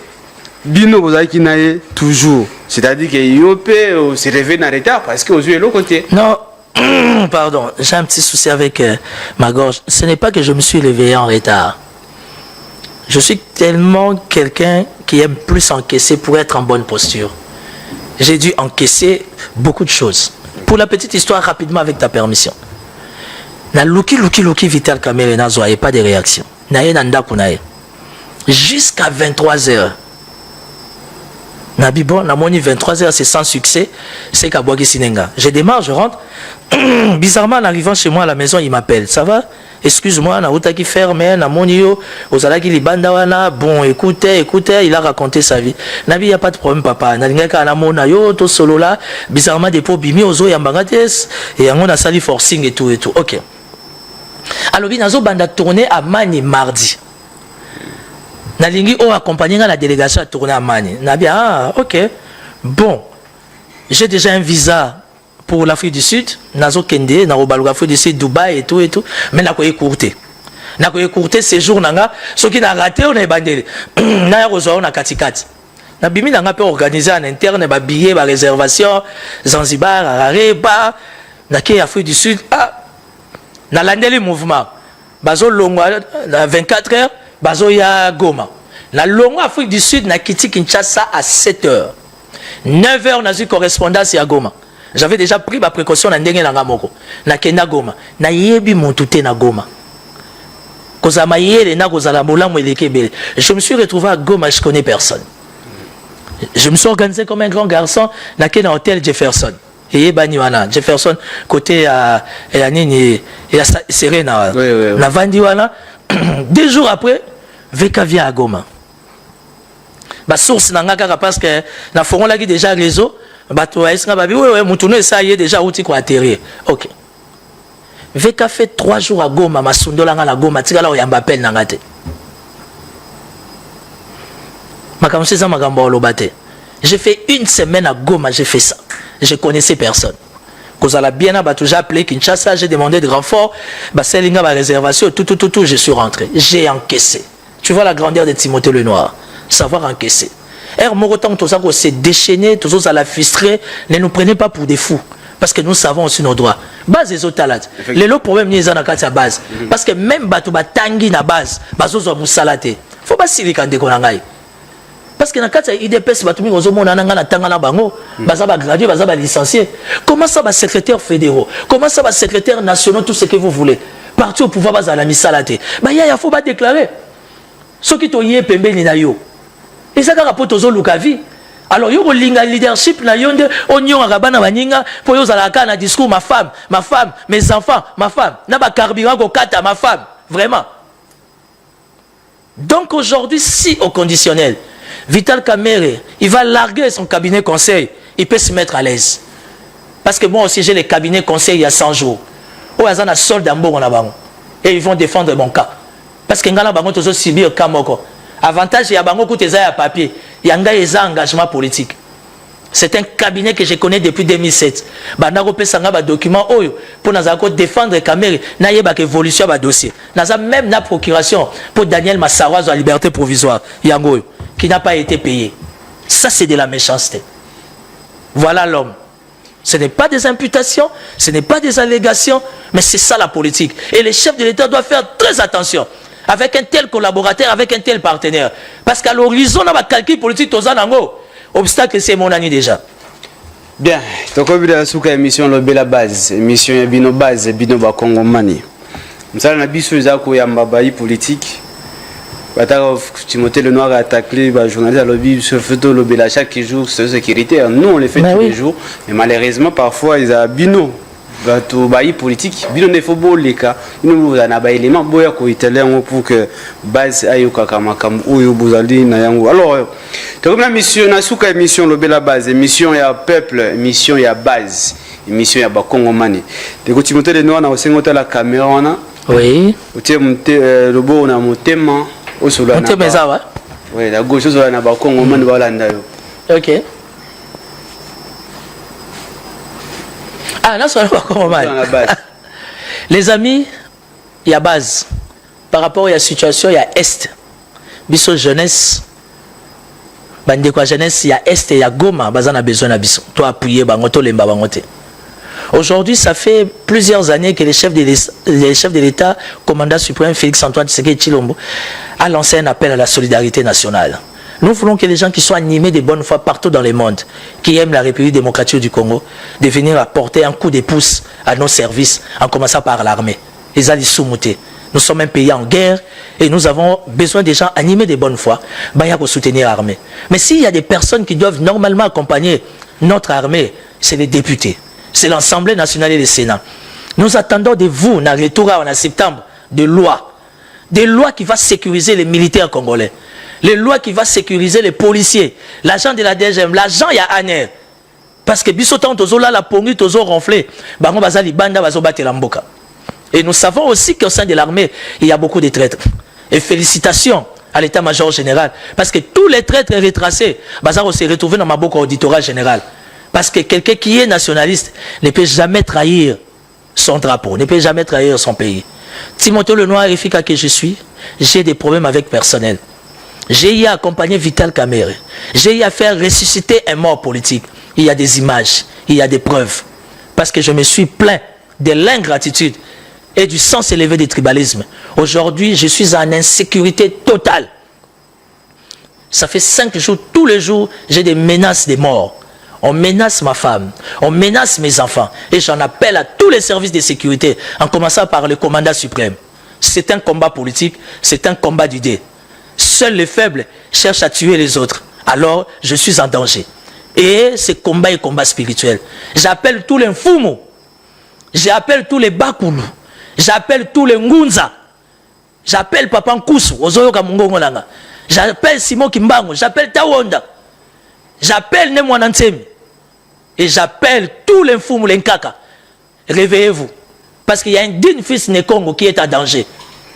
Bino bozaki naye toujours. C'est-à-dire que Yopé se réveille en retard parce que aux yeux l'autre côté. Non. Pardon, j'ai un petit souci avec ma gorge. Ce n'est pas que je me suis réveillé en retard. Je suis tellement quelqu'un qui aime plus encaisser pour être en bonne posture. J'ai dû encaisser beaucoup de choses. Pour la petite histoire, rapidement avec ta permission. Na luki Vital Kamerhe na zoye pas de réaction. Naye nanda kunaye. Jusqu'à 23h. Nabi bon, na moni 23h c'est sans succès, c'est Kabouaki Sinenga. Je démarre, je rentre. Bizarrement en arrivant chez moi à la maison, il m'appelle. Ça va? Excuse-moi, na outa qui ferme, na moni yo, ozala ki libanda wana. Bon, écoutez, il a raconté sa vie. Nabi, y a pas de problème papa. Na lingaka na mona yo to solo là, bizarrement des po bimi ozo yambangates et on a sali forcing et tout. OK. Alors binazo banda tourner à Mani mardi. Nalingi o accompagné la délégation à tourner à Mani. Nabi OK. Bon. J'ai déjà un visa pour l'Afrique du Sud, nazo kende na obaluka Afrique du Sud, Dubaï et tout mais na ko écourter. Na ko écourter séjour nanga, ce qui n'a raté on est bandé. Na ya rezo na katikati. Na bimi nanga peut organiser en interne ba billet, ba réservation Zanzibar, Harare, ba na ke Afrique du Sud. Na landeli mouvement. Bazo longwa 24 heures. Bazo ya Goma. La longue Afrique du Sud n'a quitté Kinshasa à 7h. 9h n'a eu correspondance à Goma. J'avais déjà pris ma précaution dans Ndenge Nangamoko. Na Kenda Goma. Na yebi montouté na Goma. Je me suis retrouvé à Goma, je ne connais personne. Je me suis organisé comme un grand garçon dans un hôtel Jefferson. Et Jefferson, côté à Serena. Na Vandiwana. 2 jours après, VK vient à Goma. Ma source n'a pas parce que na foron là qui déjà réseau. Bato est-ce que oui mutuno ça y est déjà outil quoi atterrir. OK. VK fait 3 jours à Goma, ma sundola nga la Goma, tika la oyamba appel na ngate. Makamse ça makambo lobate. J'ai fait 1 semaine à Goma, j'ai fait ça. Je connaissais personne. Cause à la bien bato j'ai appelé Kinshasa, j'ai demandé de renfort, ba selinga ba réservation, tout, je suis rentré. J'ai encaissé. Tu vois la grandeur de Timothée Lenoir, savoir encaisser. Morotan tout ça qu'on s'est déchaîné, tout ça la frustré, ne nous prenez pas pour des fous. Parce que nous savons aussi nos droits. Base des autres talents. Les lots problèmes n'y sont pas base. Parce que même bateau tangi na base, bazo zo musalate. Faut pas si quand déconner. Parce que dans le cas de l'IDPS, bateau mi ozo mona nanga na tanga na bango, baza ba gradué, baza ba licencié. Comment ça va secrétaire fédéraux? Comment ça va secrétaire nationaux, tout ce que vous voulez? Parti au pouvoir baza la misalate. Bah ya faut pas déclarer. Ce qui toye pembe ni na yo. Et ça quand rapport aux Lukavi. Alors yo linga leadership na yonde onyon akabana baninga po yo zalaka na discours ma femme, mes enfants, ma femme, na ba carburant ko kata ma femme, vraiment. Donc aujourd'hui si au conditionnel, Vital Kamerhe, il va larguer son cabinet conseil, il peut se mettre à l'aise. Parce que moi aussi j'ai les cabinets conseil il y a 100 jours. O azana solde ambo na bango et ils vont défendre mon cas. Parce que ngana bango tozo subir kamoko. Avantage, il y a beaucoup de papier. Il y a un engagement politique. C'est un cabinet que je connais depuis 2007. Il y a un document pour défendre Kamerhe. Il y a une évolution de dossier. Il y a même une procuration pour Daniel Massaroise en liberté provisoire. Qui n'a pas été payé. Ça, c'est de la méchanceté. Voilà l'homme. Ce n'est pas des imputations, ce n'est pas des allégations, mais c'est ça la politique. Et les chefs de l'État doivent faire très attention. Avec un tel collaborateur, avec un tel partenaire. Parce qu'à l'horizon, on a calcul politique, obstacle, c'est mon année déjà. Bien, donc on a une émission la base, émission Bino Base, Bino Bakongo Mani. Nous avons une politique. Timothée Lenoir a attaqué les journalistes à lobby, se fait le chaque jour, c'est sécuritaire. Nous, on les fait tous les jours. Mais malheureusement, parfois, ils ont Bino. Bato bayi politique bino ne faut pas les cas nous na ba élément boya ko italien pour que base ayo kama oyo bozali na yango. Alors comme la mission na suka émission lobela base émission ya peuple émission ya base émission ya bakongo mani de Timothée Lenoir na osengota la caméra wana oui otie lobo na motema osola na motema zawa oui la gauche osola na bakongo mani balanda yo. OK. Ah, non, ça va comment mal. Les amis, il y a base. Par rapport à la situation, il y a Est. Biso jeunesse. Bande quoi jeunesse, il y a Est et il y a Goma. Bazan a besoin de biso. Toi appuyer, bangoto, lemba bangote. Aujourd'hui, ça fait plusieurs années que les chefs de l'État, commandant suprême Félix-Antoine Tshisekedi Tshilombo, a lancé un appel à la solidarité nationale. Nous voulons que les gens qui soient animés de bonne foi partout dans le monde, qui aiment la République démocratique du Congo, de venir apporter un coup de pouce à nos services, en commençant par l'armée. Les alliés sous-moutés. Nous sommes un pays en guerre et nous avons besoin des gens animés de bonne foi pour soutenir l'armée. Mais s'il y a des personnes qui doivent normalement accompagner notre armée, c'est les députés. C'est l'Assemblée nationale et le Sénat. Nous attendons de vous, dans le retour en septembre, des lois qui vont sécuriser les militaires congolais. Les lois qui vont sécuriser les policiers, l'agent de la DGM, l'agent il y a ANR. Parce que bisotan tozo la pongi tozo ronflé, bango bazali banda bazo battre la mboka. Et nous savons aussi qu'au sein de l'armée, il y a beaucoup de traîtres. Et félicitations à l'état-major général. Parce que tous les traîtres retracés, bazaro se retrouver dans ma boca auditorat général. Parce que quelqu'un qui est nationaliste ne peut jamais trahir son drapeau, ne peut jamais trahir son pays. Timothée Lenoir, efficace que je suis, j'ai des problèmes avec personnel. J'ai eu à accompagner Vital Kamerhe. J'ai eu à faire ressusciter un mort politique. Il y a des images, il y a des preuves. Parce que je me suis plaint de l'ingratitude et du sens élevé du tribalisme. Aujourd'hui, je suis en insécurité totale. Ça fait 5 jours, tous les jours, j'ai des menaces de mort. On menace ma femme, on menace mes enfants. Et j'en appelle à tous les services de sécurité, en commençant par le commandant suprême. C'est un combat politique, c'est un combat d'idées. Seuls les faibles cherchent à tuer les autres. Alors, je suis en danger. Et ce combat est combat spirituel. J'appelle tous les Mfumu. J'appelle tous les Bakulu. J'appelle tous les Ngunza. J'appelle Papa Nkusu. J'appelle Simon Kimbango. J'appelle Tawonda. J'appelle Nemwana Nsemi. Et j'appelle tous les Mfumu, les Nkaka. Réveillez-vous. Parce qu'il y a un digne fils né Congo qui est en danger.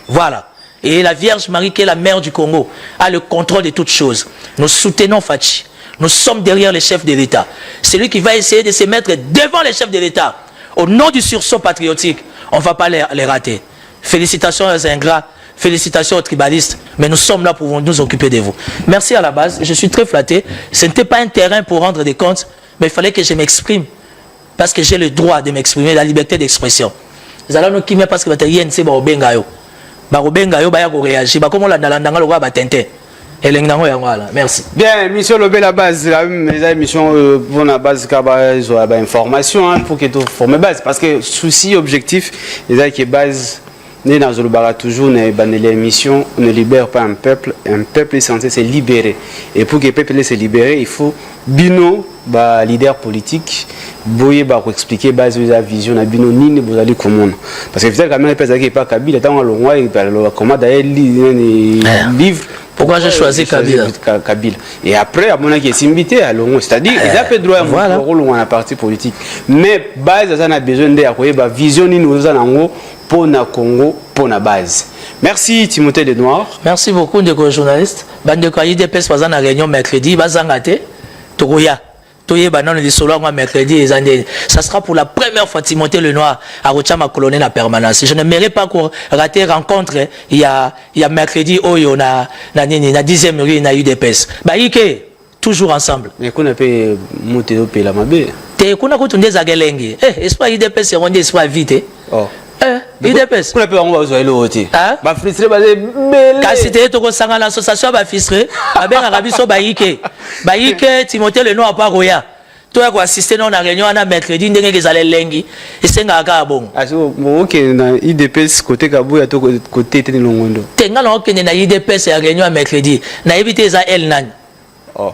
Voilà. Et la Vierge Marie, qui est la mère du Congo, a le contrôle de toutes choses. Nous soutenons Fachi. Nous sommes derrière les chefs de l'État. C'est lui qui va essayer de se mettre devant les chefs de l'État. Au nom du sursaut patriotique, on ne va pas les rater. Félicitations aux ingrats, félicitations aux tribalistes, mais nous sommes là pour nous occuper de vous. Merci à la base, je suis très flatté. Ce n'était pas un terrain pour rendre des comptes, mais il fallait que je m'exprime. Parce que j'ai le droit de m'exprimer, la liberté d'expression. Nous allons nous quitter parce que INC va au Bengayo. Barobengayo va réagir. Comme on l'a dans le roi, merci. Bien, mission Lobé la base, la mission pour la base de information pour que tu formes base. Parce que souci objectif, les qui base, nous dans le bar toujours, l'émission ne libère pas un peuple est censé se libérer. Et pour que le peuple se libérer, il faut bino, leader politique, boyer expliquer base la vision na bino nini vous allez comment. Parce que peut-être quand même personne qui pas Kabila, tant on le comment d'ailleurs livre. Pourquoi j'ai choisi Kabila? Et après, à mon avis, c'est invité à Longo. C'est-à-dire, il a fait droit à mon rôle dans la partie politique. Mais, base, ça a besoin de vision nous avons pour le Congo, pour la base. Merci, Timothée Lenoir. Merci beaucoup, de journalistes. Bande de IDPS, pas en réunion mercredi, Bazangate, Togoya. Mercredi, ça sera pour la première fois Timothée Lenoir à Rochama Colonel la permanence. Je ne mérite pas qu'on rate rencontre. Il y a mercredi, oh, on a 10e rue, na UDPS. Ike, toujours ensemble. Mais qu'on appelle Mouteo Pelamabe. Te qu'on a contondé Zagelengi. Espoir UDPS, c'est rendu espoir vite. Oh. UDPS. Qu'on appelle on va jouer le côté. Bah frustré, bah Cassité, tu ressens l'association, bah frustré. Bah bien Arabiso, bah Ike. Bah Ike, Timothée Lenoir, pas Roya. Toi, quoi, assister dans la réunion, on a mercredi, on a allé lengi. Et c'est un gars bon. Ah, ok, IDPS, côté Kabou, et côté Ténélongondo. Tenga, on a IDPS, la réunion, mercredi. Na évité ça, elle, nan. Oh.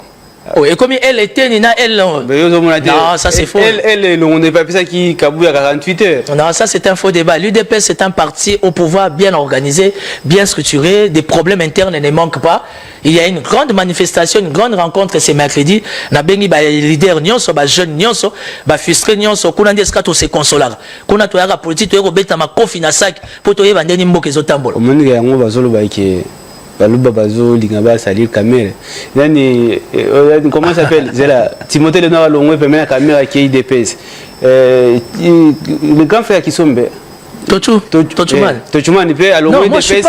Oh, et comme elle était, elle. Non, ça c'est faux. Elle, on n'est pas ça qui Kabou à 48 heures. Non, ça c'est un faux débat. L'UDPS c'est un parti au pouvoir bien organisé, bien structuré. Des problèmes internes ne manquent pas. Il y a une grande manifestation, une grande rencontre ce mercredi. Na bengi ba leader nyonso, ba jeune nyonso, ba frustré nyonso. Kuna ndeska to se consolar. Kuna to yaka politique to yako beta ma kofi na sac pour to yeba ndeni mboke zotambola. Omoni ya ngo bazolo ba ke baluba bazo lingaba salir caméra. Yani comment ça s'appelle? Zela Timothée Lenoir Longwe permet la caméra qui est IDPS. Le grand frère qui sombe Tochuman. Tochuman il peut allouer IDPS,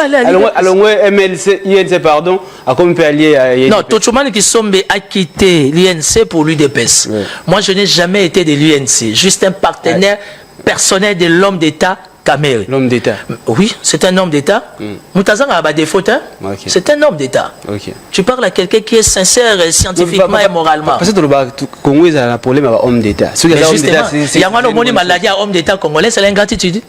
allouer MLC, INC pardon, à comme peut allier à IDPS. Non, Tochuman qui sombe a quitté l'INC pour l'UDPS. Moi je n'ai jamais été de l'UNC, juste un partenaire personnel de l'homme d'État. L'homme d'État. Oui, c'est un homme d'État. Moutazang a des fautes. C'est un homme d'État. Tu parles à quelqu'un qui est sincère scientifiquement et moralement. Parce que le Congo a un problème avec l'homme d'État. Il y a une maladie à homme d'État congolais, c'est l'ingratitude.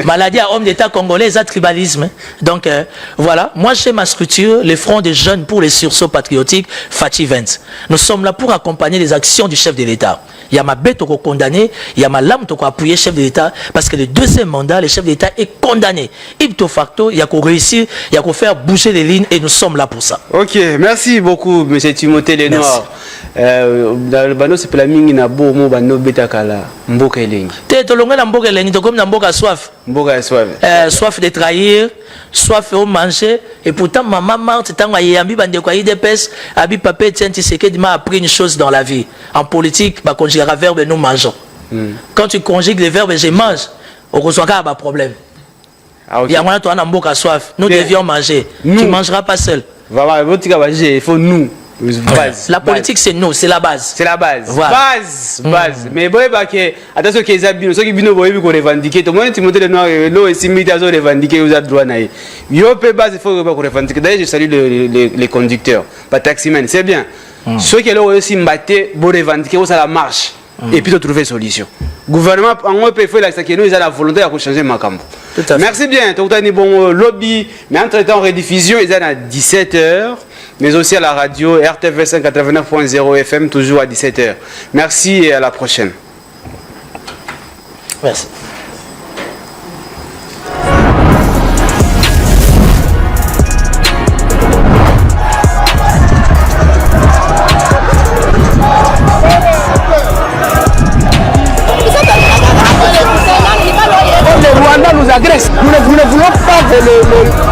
Maladie à homme d'État congolais, c'est le tribalisme. Donc voilà, moi j'ai ma structure, le Front des jeunes pour les sursauts patriotiques, Fachi 20. Nous sommes là pour accompagner les actions du chef de l'État. Il y a ma bête au condamné, il y a ma lame au appuyer le chef de l'État, parce que le deuxième mandat, le chef de l'État est condamné. Ipto facto, il y a qu'à réussir, il y a qu'à faire bouger les lignes et nous sommes là pour ça. Ok, merci beaucoup, M. Timothée Lenoir. Dans le bano, c'est pour la mingi na bo mo bano beta kala mboka elengi. Te to longa na mboka elengi, to comme na mboka soif. Mboka soif. Soif de trahir, soif de manger. Et pourtant, maman Marthe, tant qu'il y a un bande de IDPS, Abi Papé Etienne Tshisekedi m'a appris une chose dans la vie. En politique, bah, conjuguer un verbe, nous mangeons. Quand tu conjugues les verbes, je mange, on reçoit un problème. Il y a un mboka soif. Nous devions manger. Tu ne mangeras pas seul. Il faut nous. Base. La politique, c'est nous, c'est la base. C'est la base. Voilà. Base. Mais bon, attention qu'ils abîment, ceux qui bino boy qu'on revendique. Tout le monde Timothée le noir, l'eau et similité à revendiquer aux droits naïs. Yo peut base, il faut qu'on revendique. D'ailleurs, je salue les conducteurs, pas taximen, c'est bien. Ceux qui là aussi mbatté, bon revendiquer, ça la marche. Et puis de trouver solution. Gouvernement, en peut faire la que nous, ils ont la volonté de changer ma camp. Merci bien. Tout le bon lobby, mais entre-temps, rediffusion, ils sont à 17h. Mais aussi à la radio RTV 189.0 FM, toujours à 17h. Merci et à la prochaine. Merci. Le Rwanda nous agresse. Nous ne voulons pas que